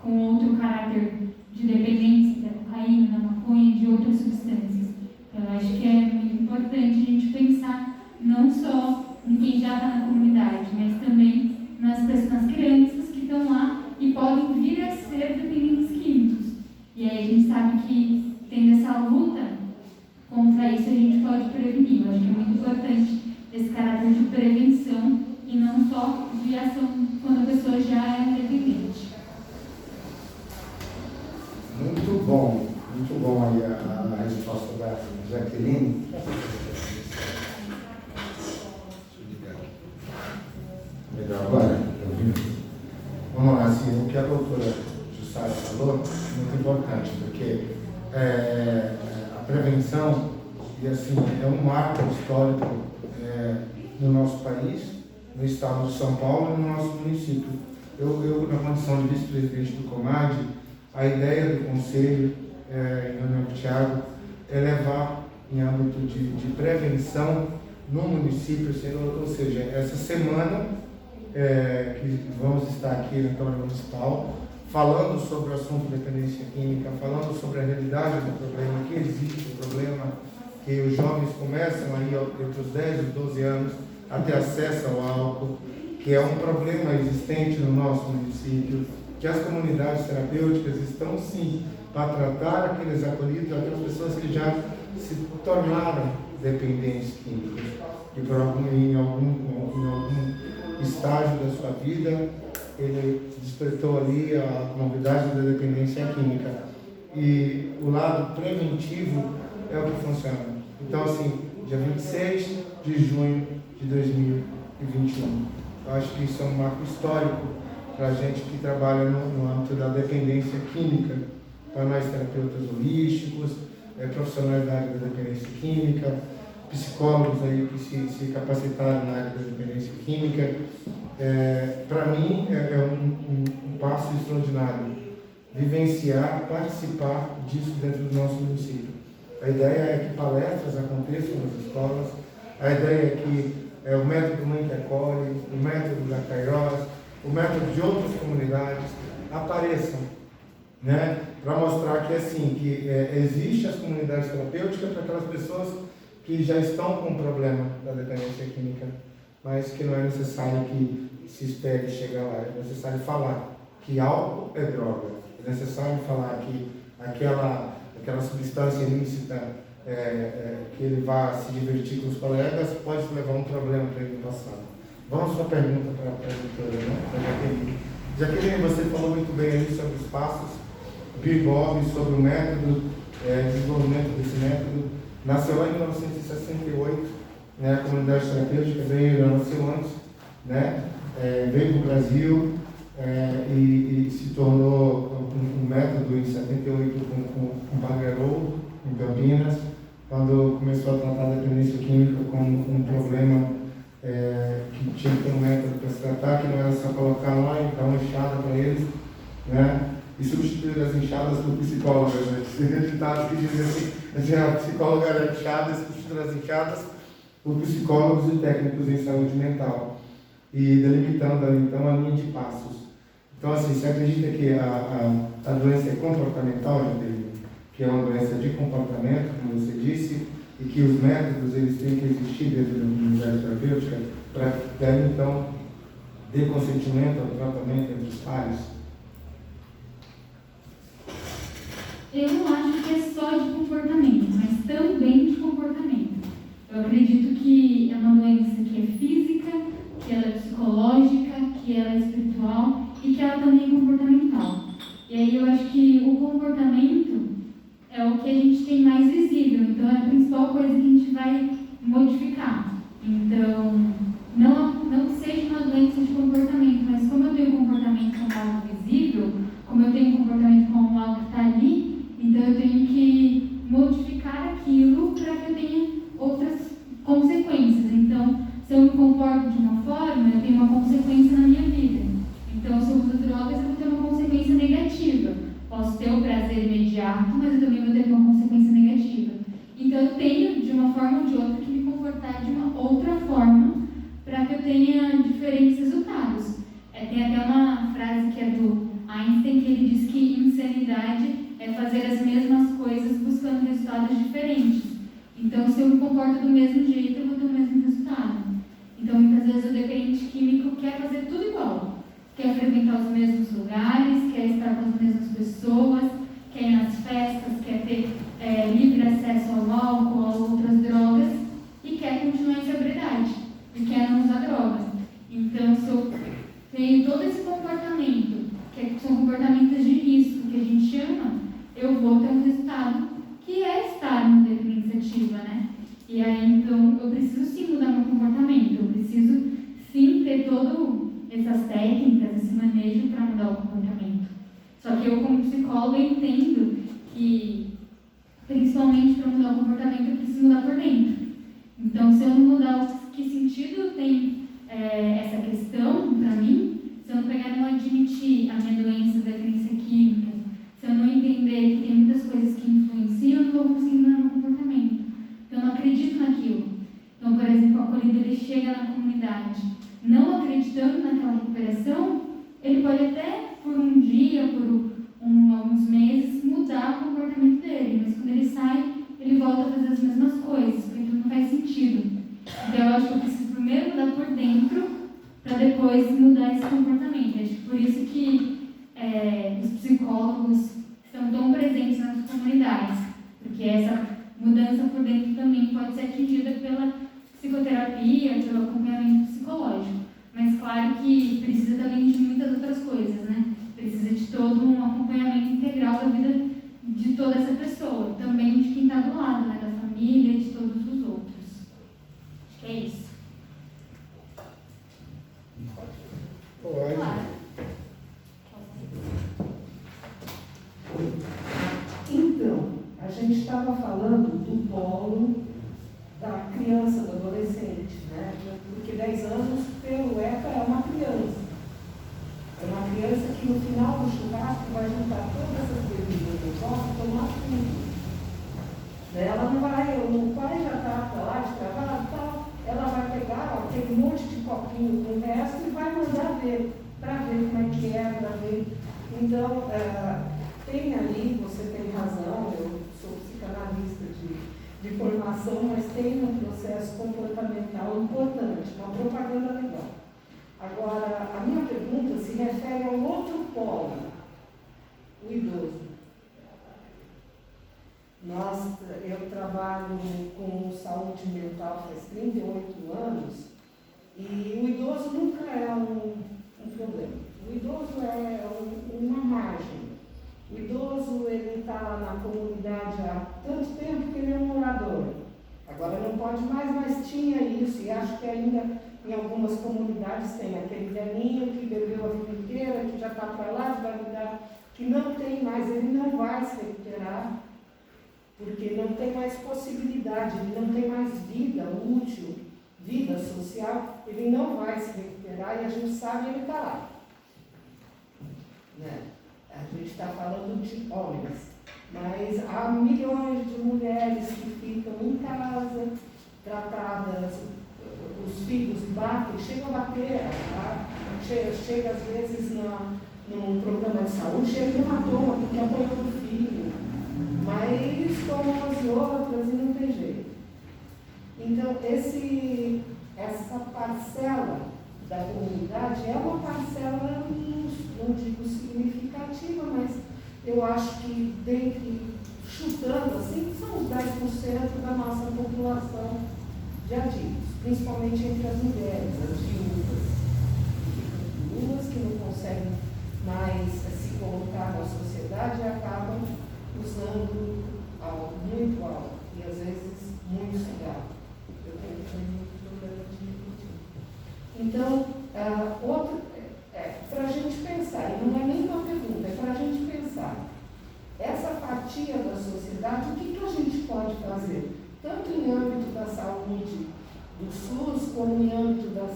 com outro caráter de dependência, da cocaína, da maconha e de outras substâncias. Então, eu acho que é muito importante a gente pensar não só em quem já está na comunidade, mas também nas crianças que estão lá e podem vir a ser dependentes químicos. E aí a gente sabe que, tendo essa luta contra isso, a gente pode prevenir. Eu acho que é muito importante esse caráter de prevenção e não só de ação quando a pessoa já é dependente. Muito bom aí a resposta da Jaqueline. Melhor agora? Vamos lá, assim, o que a doutora Jussara falou é muito importante, porque a prevenção, e assim, é um marco histórico no nosso país, no estado de São Paulo e no nosso município. Eu na condição de vice-presidente do Comad, a ideia do Conselho, em reunião com o Thiago, é levar em âmbito de prevenção no município, ou seja, essa semana que vamos estar aqui na Câmara Municipal, falando sobre o assunto dependência química, falando sobre a realidade do problema, que existe o problema, que os jovens começam aí entre os 10 e os 12 anos a ter acesso ao álcool, que é um problema existente no nosso município, que as comunidades terapêuticas estão sim para tratar aqueles acolhidos, aquelas pessoas que já se tornaram dependentes químicos, que em algum estágio da sua vida ele despertou ali a novidade da dependência química. E o lado preventivo é o que funciona. Então, assim, dia 26 de junho de 2021. Eu acho que isso é um marco histórico para a gente que trabalha no âmbito da dependência química, para nós terapeutas holísticos, profissionais da área da dependência química, psicólogos aí que se capacitaram na área da dependência química. Para mim é um passo extraordinário vivenciar, participar disso dentro do nosso município. A ideia é que palestras aconteçam nas escolas, a ideia é que o método Mãe que Acolhe, o método da Kairos, o método de outras comunidades apareçam, né? Para mostrar que assim, que existe as comunidades terapêuticas para aquelas pessoas que já estão com o problema da dependência química. mas que não é necessário que se espere chegar lá. É necessário falar que álcool é droga. É necessário falar que aquela substância ilícita que ele vai se divertir com os colegas pode levar um problema para ele no passado. Vamos para a pergunta para a doutora, né? Para Jaqueline. Jaqueline, você falou muito bem ali sobre os passos, Bill Bob, sobre o método, desenvolvimento desse método. Nasceu lá em 1968, né? A comunidade terapêutica nasceu antes, né? Veio para o Brasil e se tornou um método em 78 com Bagarou, em Campinas, quando começou a tratar a dependência química como um problema que tinha que ter um método para se tratar, que não era só colocar lá e dar uma enxada para eles, né? E substituir as enxadas por psicólogas, né? Tem ditados que dizem assim, a psicóloga era enxada, substituir as enxadas por psicólogos e técnicos em saúde mental. E delimitando ali, então, a linha de passos. Então, assim, você acredita que a doença é comportamental, que é uma doença de comportamento, como você disse, e que os métodos eles têm que existir dentro da comunidade terapêutica para dar, então, dê consentimento ao tratamento entre os pares? Eu não acho que é só de comportamento, mas também de comportamento. Eu acredito que é uma doença que é física, que ela é psicológica, que ela é espiritual e que ela também é comportamental. E aí eu acho que o comportamento é o que a gente tem mais visível, então é a principal coisa que a gente vai modificar. Então, não que seja uma doença de comportamento, mas como eu tenho comportamento como algo visível, como eu tenho comportamento como algo que está ali, então eu tenho que modificar aquilo para que eu tenha outras consequências. Então, se eu me comporto de uma forma, eu tenho uma consequência na minha vida. Então, se eu uso drogas, eu vou ter uma consequência negativa. Posso ter o prazer imediato, mas eu também vou ter uma consequência negativa. Então, eu tenho, de uma forma ou de outra, que me comportar de uma outra forma para que eu tenha diferentes resultados. Tem até uma frase que é do Einstein, que ele diz que insanidade é fazer as mesmas coisas buscando resultados diferentes. Então, se eu me comporto do mesmo jeito, eu vou ter o mesmo resultado. Então, muitas vezes o dependente químico quer fazer tudo igual. Quer frequentar os mesmos lugares, quer estar com as mesmas pessoas, quer ir nas festas, quer ter livre acesso ao álcool, a outras drogas, e quer continuar em sobriedade, e quer não usar drogas. Então, se eu tenho todo esse comportamento, que são comportamentos de risco, que a gente chama, eu vou ter um resultado que é estar numa dependência ativa, né? E aí, então, eu preciso sim mudar meu comportamento, eu preciso sim ter todas essas técnicas, esse manejo para mudar o comportamento. Só que eu, como psicóloga, entendo que, principalmente para mudar o comportamento, eu preciso mudar por dentro. Então, se eu não mudar, que sentido tem essa questão para mim? Se eu não pegar e não admitir a minha doença, a dependência química, se eu não entender que tem muitas coisas que influenciam, eu não vou conseguir mudar meu comportamento. Então, eu não acredito naquilo. Então, por exemplo, o acolhido, ele chega na comunidade, não acreditando naquela recuperação, ele pode até, por um dia, por alguns meses, mudar o comportamento dele, mas quando ele sai, ele volta a fazer as mesmas coisas, porque aquilo não faz sentido. Então, eu acho que eu preciso primeiro mudar por dentro, para depois mudar esse comportamento. Acho que por isso que os psicólogos estão tão presentes nas comunidades, porque essa mudança por dentro também pode ser atingida pela psicoterapia, pelo acompanhamento psicológico. Mas claro que precisa também de muitas outras coisas, né? Precisa de todo um acompanhamento integral da vida de toda essa pessoa, também de quem está do lado, né? Da família e de todos os outros. Acho que é isso. Claro. Então, a gente estava falando do polo da criança, do adolescente, né? Porque 10 anos, pelo ECA, é uma criança. É uma criança que no final do churrasco vai juntar todas essas bebidas no copo e tomar tudo. Ela não vai, o pai já está lá de trabalho e tal, ela vai pegar aquele monte de copinho com o resto e vai mandar ver, para ver como é que é, para ver. Então, tem ali, você tem razão, eu sou psicanalista de formação, mas tem um processo comportamental importante, uma propaganda legal. Agora, a minha pergunta se refere ao outro polo, o idoso. Eu trabalho com saúde mental faz 38 anos e o idoso nunca é um problema. O idoso é uma margem. O idoso ele está na comunidade há tanto tempo que ele é um morador. Agora não pode mais, mas tinha isso e acho que ainda em algumas comunidades tem aquele velhinho que bebeu a vida inteira, que já está para lá, vai mudar, que não tem mais, ele não vai se recuperar. Porque não tem mais possibilidade, ele não tem mais vida útil, vida social, ele não vai se recuperar e a gente sabe ele está lá. Né? A gente está falando de homens, mas há milhões de mulheres que ficam em casa, tratadas, os filhos batem, chegam a bater, tá? chega às vezes num programa de saúde, chega e matou porque apanhou do filho. Mas como as outras e não tem jeito. Então, essa parcela da comunidade é uma parcela, não digo significativa, mas eu acho que chutando assim, são os 10% da nossa população de adictos, principalmente entre as mulheres, as viúvas, que não conseguem mais se colocar na sociedade e acabam usando algo muito alto e às vezes muito cigarro. Eu tenho muito problema de nicotina. Então, para a gente pensar, e não é nem uma pergunta, é para a gente pensar, essa fatia da sociedade, o que a gente pode fazer? Tanto em âmbito da saúde do SUS, como em âmbito das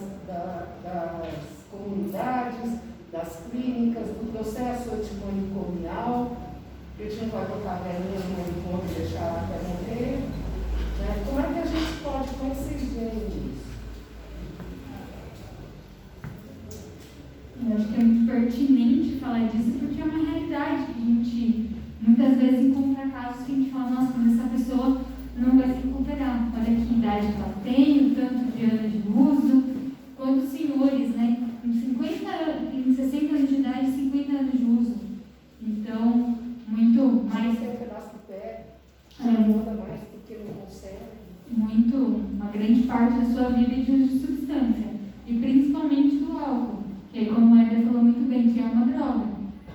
comunidades, das clínicas, do processo antimanicomial. A gente não vai botar a velhinha no manicômio e deixar ela até morrer. Né? Como é que a gente pode conseguir isso? Eu acho que é muito pertinente falar disso, porque é uma realidade que a gente muitas vezes encontra casos que a gente fala, nossa, mas essa pessoa não vai se recuperar. Olha que idade que ela tem, o tanto de anos de uso. Quantos senhores, né? Em 60 anos de idade, 50 anos de uso. Então, muito mais. Tem um pedaço do pé, não muda mais porque não consegue. Uma grande parte da sua vida é de uso de substância. E principalmente do álcool. Que como a Eder falou muito bem, que é uma droga.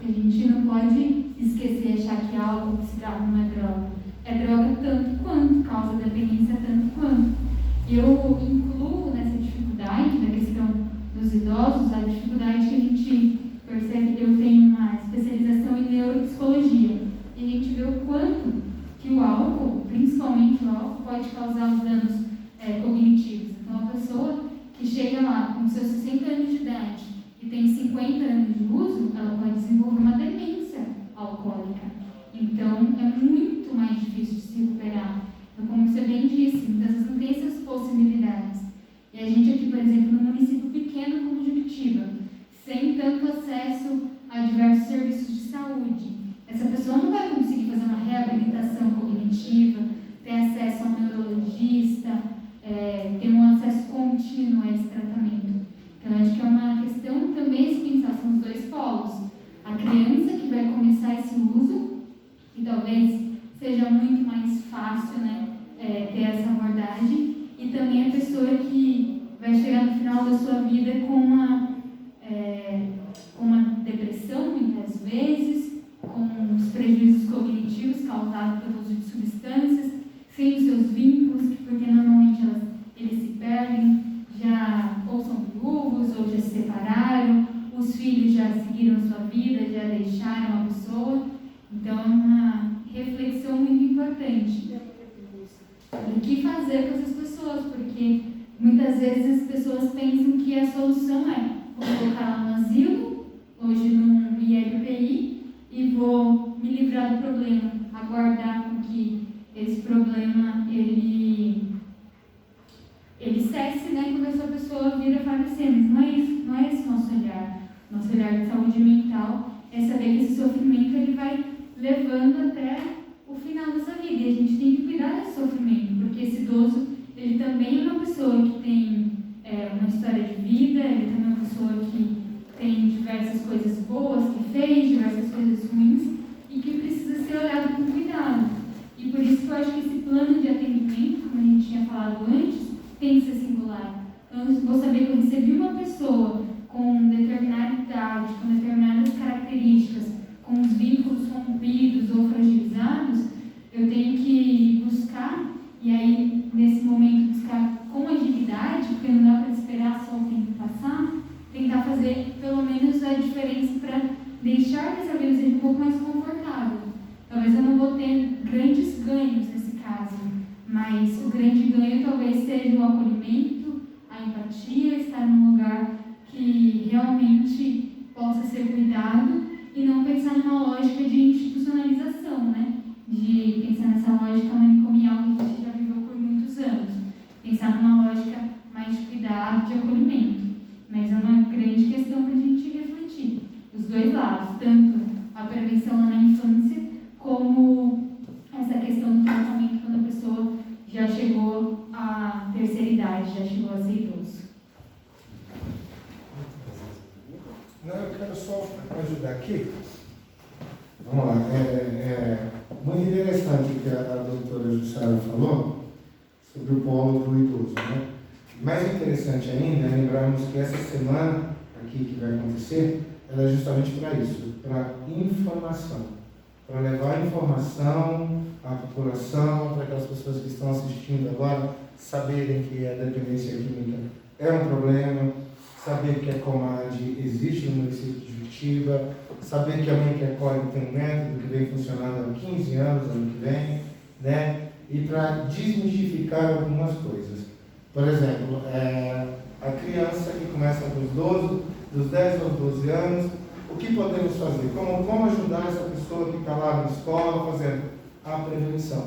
A gente não pode esquecer, achar que álcool, cigarro não é droga. É droga tanto quanto, causa dependência tanto quanto. Eu incluo nessa dificuldade da questão dos idosos, a dificuldade que a gente percebe. Eu tenho uma especialização em neuropsicologia. E a gente vê o quanto que o álcool, principalmente o álcool, pode causar os danos cognitivos. Então, a pessoa que chega lá com seus 60 anos de idade e tem 50 anos de uso, ela pode desenvolver uma demência alcoólica. Então, é muito mais difícil de se recuperar. Então, como você bem disse, muitas vezes não tem essas possibilidades. E a gente aqui, por exemplo, num município pequeno como Juquitiba, sem tanto acesso a diversos serviços de saúde, essa pessoa não vai conseguir fazer uma reabilitação cognitiva, ter acesso a um neurologista, ter um acesso contínuo a esse tratamento. Então, acho que é uma questão também de pensar, são os dois polos. A criança que vai começar esse uso, e talvez seja muito mais fácil, né, ter essa abordagem, e também a pessoa que vai chegar no final da sua vida com uma depressão, muitas vezes, com os prejuízos cognitivos causados pelo uso de substâncias, sem os seus vínculos, porque normalmente eles se perdem, já ou são viúvos, ou já se separaram, os filhos já seguiram sua vida, já deixaram a pessoa. Então, é uma reflexão muito importante. O que fazer com essas pessoas? Porque muitas vezes as pessoas pensam que a solução é colocar lá no asilo, hoje no ILPI, e vou me livrar do problema, aguardar com que esse problema ele cesse, né, quando essa pessoa vir a falecer. Mas não é esse nosso olhar. Nosso olhar de saúde mental é saber que esse sofrimento ele vai levando até o final dessa vida. E a gente tem que cuidar desse sofrimento, porque esse idoso, ele também é uma pessoa que tem uma história de vida, ele também é uma pessoa que tem diversas coisas boas que fez, diversas coisas ruins, e que precisa ser olhado com cuidado. E por isso que eu acho que esse plano de atendimento, como a gente tinha falado antes, tem que ser singular. Então, eu vou saber que eu recebi uma pessoa com determinada idade, com determinadas características, com os vínculos rompidos ou fragilizados, eu tenho que buscar, e aí, nesse momento, buscar com agilidade, porque não dá para esperar só o tempo passar, tentar fazer pelo menos a diferença para deixar que essa vida seja um pouco mais confortável. Talvez eu não vou ter grandes ganhos nesse caso, mas o grande ganho talvez seja o acolhimento, a empatia, estar num lugar que realmente possa ser cuidado e não pensar numa lógica de institucionalização, né? De pensar nessa lógica manicomial que a gente já viveu por muitos anos. Pensar numa lógica mais de cuidado, de acolhimento. Mas é uma grande questão para a gente refletir. Os dois lados, tanto a prevenção lá na infância, como essa questão do tratamento quando a pessoa já chegou à terceira idade, já chegou a ser idoso. Não, eu quero só ajudar aqui. Vamos lá. Muito interessante o que a doutora Jussara falou sobre o polo do idoso, né? Mais interessante ainda é lembrarmos que essa semana aqui que vai acontecer, ela é justamente para isso, para informação, para levar informação à população, para aquelas pessoas que estão assistindo agora saberem que a dependência química é um problema, saber que a Comad existe no município de Juquitiba, saber que a Mãe que Acolhe tem um método que vem funcionando há 15 anos, ano que vem, né? E para desmistificar algumas coisas. Por exemplo, a criança que começa dos 10 aos 12 anos, o que podemos fazer? Como ajudar essa pessoa que está lá na escola fazendo a prevenção?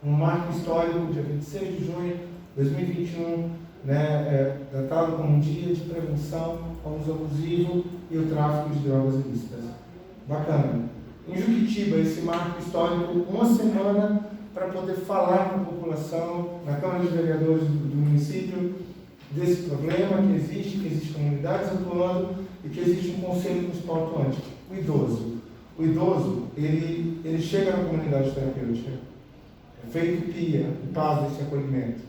Um marco histórico, dia 26 de junho de 2021, datado como um dia de prevenção ao uso abusivo e o tráfico de drogas ilícitas. Bacana. Em Juquitiba, esse marco histórico, uma semana para poder falar com a população, na Câmara de Vereadores do município, desse problema que existe comunidades atuando e que existe um conselho municipal atuante. O idoso, ele chega na comunidade terapêutica, é feito PIA, paz desse acolhimento,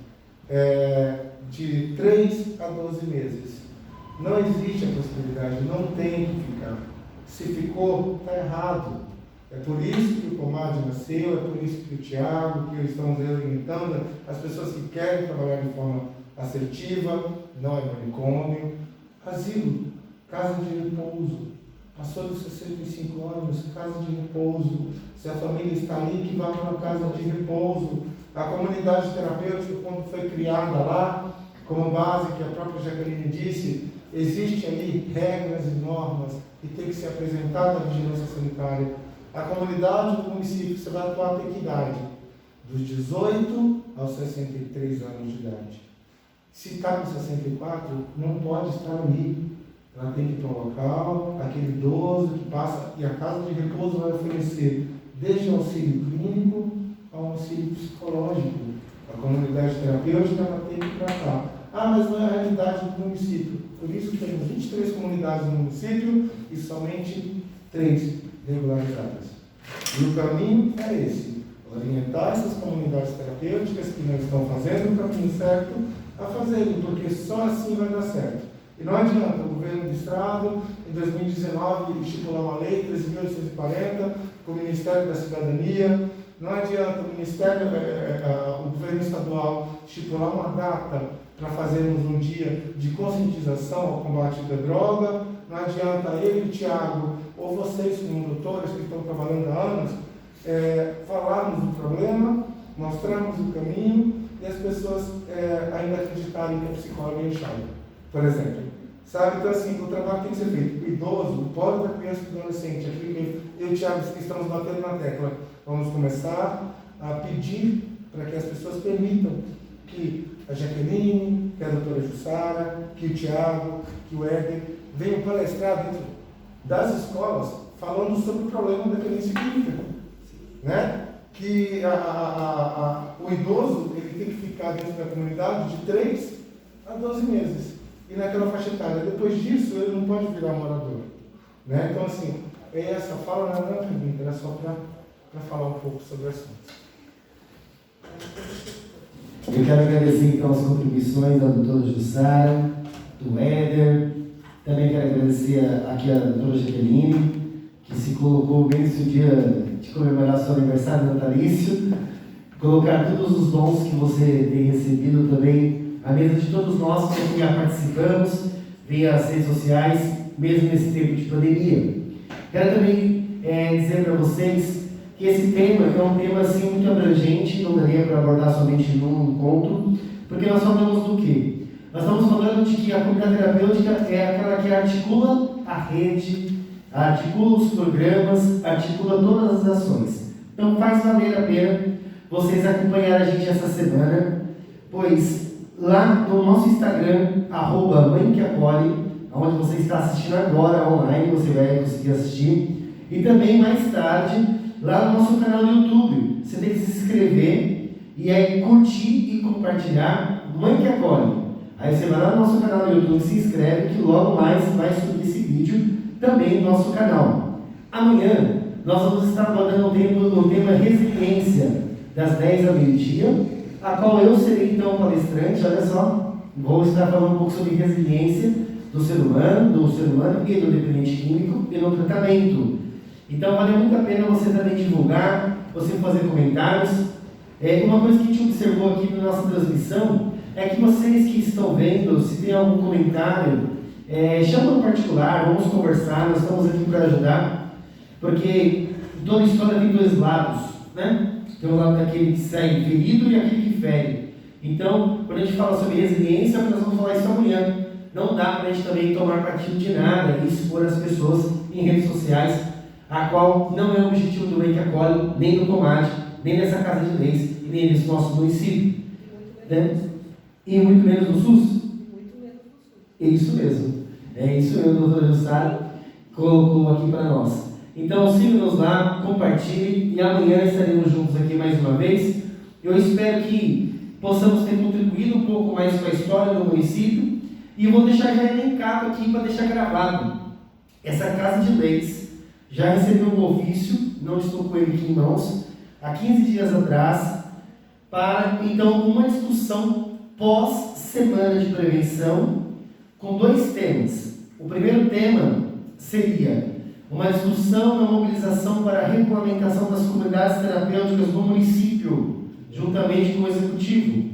de 3 a 12 meses. Não existe a possibilidade, não tem que ficar. Se ficou, está errado. É por isso que o Comad nasceu, é por isso que o Tiago, que estamos orientando as pessoas que querem trabalhar de forma assertiva, não é manicômio. Asilo, casa de repouso. Passou dos 65 anos, casa de repouso. Se a família está ali, que vá para uma casa de repouso. A comunidade terapêutica, quando foi criada lá, como base, que a própria Jaqueline disse, existe ali regras e normas e tem que ser apresentada a vigilância sanitária. A comunidade do município, você vai atuar até que idade? Dos 18 aos 63 anos de idade. Se está com 64, não pode estar ali. Ela tem que ir para o local, aquele idoso que passa, e a casa de repouso vai oferecer desde o auxílio clínico ao auxílio psicológico. A comunidade terapêutica ela tem que ir para cá. Mas não é a realidade do município. Por isso que temos 23 comunidades no município e somente 3 regularizadas. E o caminho é esse: orientar essas comunidades terapêuticas que não estão fazendo o caminho certo a fazerem, porque só assim vai dar certo. E não adianta o governo do Estado, em 2019, estipular uma lei 13.840 com o Ministério da Cidadania, não adianta o governo estadual estipular uma data para fazermos um dia de conscientização ao combate da droga, não adianta eu e o Tiago, ou vocês como doutores que estão trabalhando há anos, falarmos do problema, mostrarmos o caminho e as pessoas ainda acreditarem que a psicóloga é enxada, por exemplo. Sabe? Então, assim, o trabalho tem que ser feito. O idoso, o pobre da criança e do adolescente, aquilo que eu e o Tiago estamos batendo na tecla. Vamos começar a pedir para que as pessoas permitam que a Jaqueline, que a doutora Jussara, que o Tiago, que o Éder venham palestrar dentro das escolas falando sobre o problema da dependência química, né? que o idoso ele tem que ficar dentro da comunidade de 3 a 12 meses. E naquela faixa etária. Depois disso, ele não pode virar morador. Né? Então, assim, essa fala não é uma pergunta, era só para falar um pouco sobre o assunto. Eu quero agradecer então as contribuições da doutora Jussara, do Éder, também quero agradecer aqui a doutora Jaqueline, que se colocou bem nesse dia de comemorar seu aniversário natalício, colocar todos os dons que você tem recebido também à mesa de todos nós que já participamos via as redes sociais, mesmo nesse tempo de pandemia. Quero também dizer para vocês que esse tema é um tema assim, muito abrangente, não daria para abordar somente num encontro, porque nós falamos do quê? Nós estamos falando de que a comunidade terapêutica é aquela que articula a rede, articula os programas, articula todas as ações. Então faz valer a pena vocês acompanharem a gente essa semana, pois lá no nosso Instagram, @mãequeacolhe, onde você está assistindo agora online, você vai conseguir assistir, e também mais tarde, lá no nosso canal do YouTube. Você tem que se inscrever e aí curtir e compartilhar Mãe que Acolhe. Aí você vai lá no nosso canal do YouTube, se inscreve, que logo mais vai subir esse vídeo também no nosso canal. Amanhã nós vamos estar abordando o tema resiliência, das 10 ao meio-dia, a qual eu serei então palestrante. Olha só, vou estar falando um pouco sobre resiliência do ser humano e do dependente químico e no tratamento. Então vale muito a pena você também divulgar, você fazer comentários. Uma coisa que a gente observou aqui na nossa transmissão é que vocês que estão vendo, se tem algum comentário, chama no particular, vamos conversar, nós estamos aqui para ajudar, porque toda história tem 2 lados, né? Tem o lado daquele que sai ferido e aquele que fere. Então, quando a gente fala sobre resiliência, nós vamos falar isso amanhã. Não dá para a gente também tomar partido de nada e expor as pessoas em redes sociais, a qual não é o objetivo do Mãe que Acolhe, nem do Tomate, nem dessa Casa de Leis e nem desse nosso município. Né? E muito menos do SUS. É isso mesmo. É isso mesmo, o doutor Jussara colocou aqui para nós. Então, siga-nos lá, compartilhe e amanhã estaremos juntos aqui mais uma vez. Eu espero que possamos ter contribuído um pouco mais com a história do município e eu vou deixar já elencado aqui para deixar gravado. Essa Casa de Leis já recebeu um ofício, não estou com ele aqui em mãos, há 15 dias atrás, para então uma discussão pós-semana de prevenção com 2 temas. O primeiro tema seria uma discussão na mobilização para a regulamentação das comunidades terapêuticas no município, juntamente com o executivo.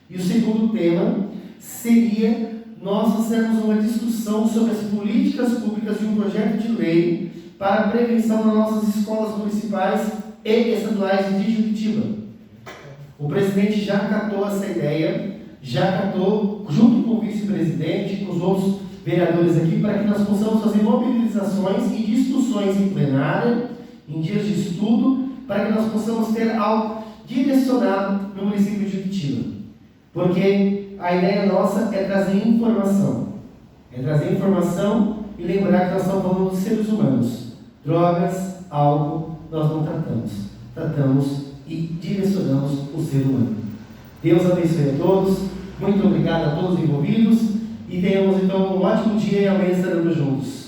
E o segundo tema seria nós fazermos uma discussão sobre as políticas públicas de um projeto de lei para a prevenção nas nossas escolas municipais e estaduais de Juquitiba. O presidente já acatou essa ideia, já acatou, junto com o vice-presidente e com os outros vereadores aqui, para que nós possamos fazer mobilizações e discussões em plenária, em dias de estudo, para que nós possamos ter algo direcionado no município de Juquitiba. Porque a ideia nossa é trazer informação. É trazer informação e lembrar que nós estamos falando dos seres humanos. Drogas, álcool, nós não tratamos. Tratamos e direcionamos o ser humano. Deus abençoe a todos. Muito obrigado a todos envolvidos. E tenhamos então um ótimo dia e amanhã estaremos juntos.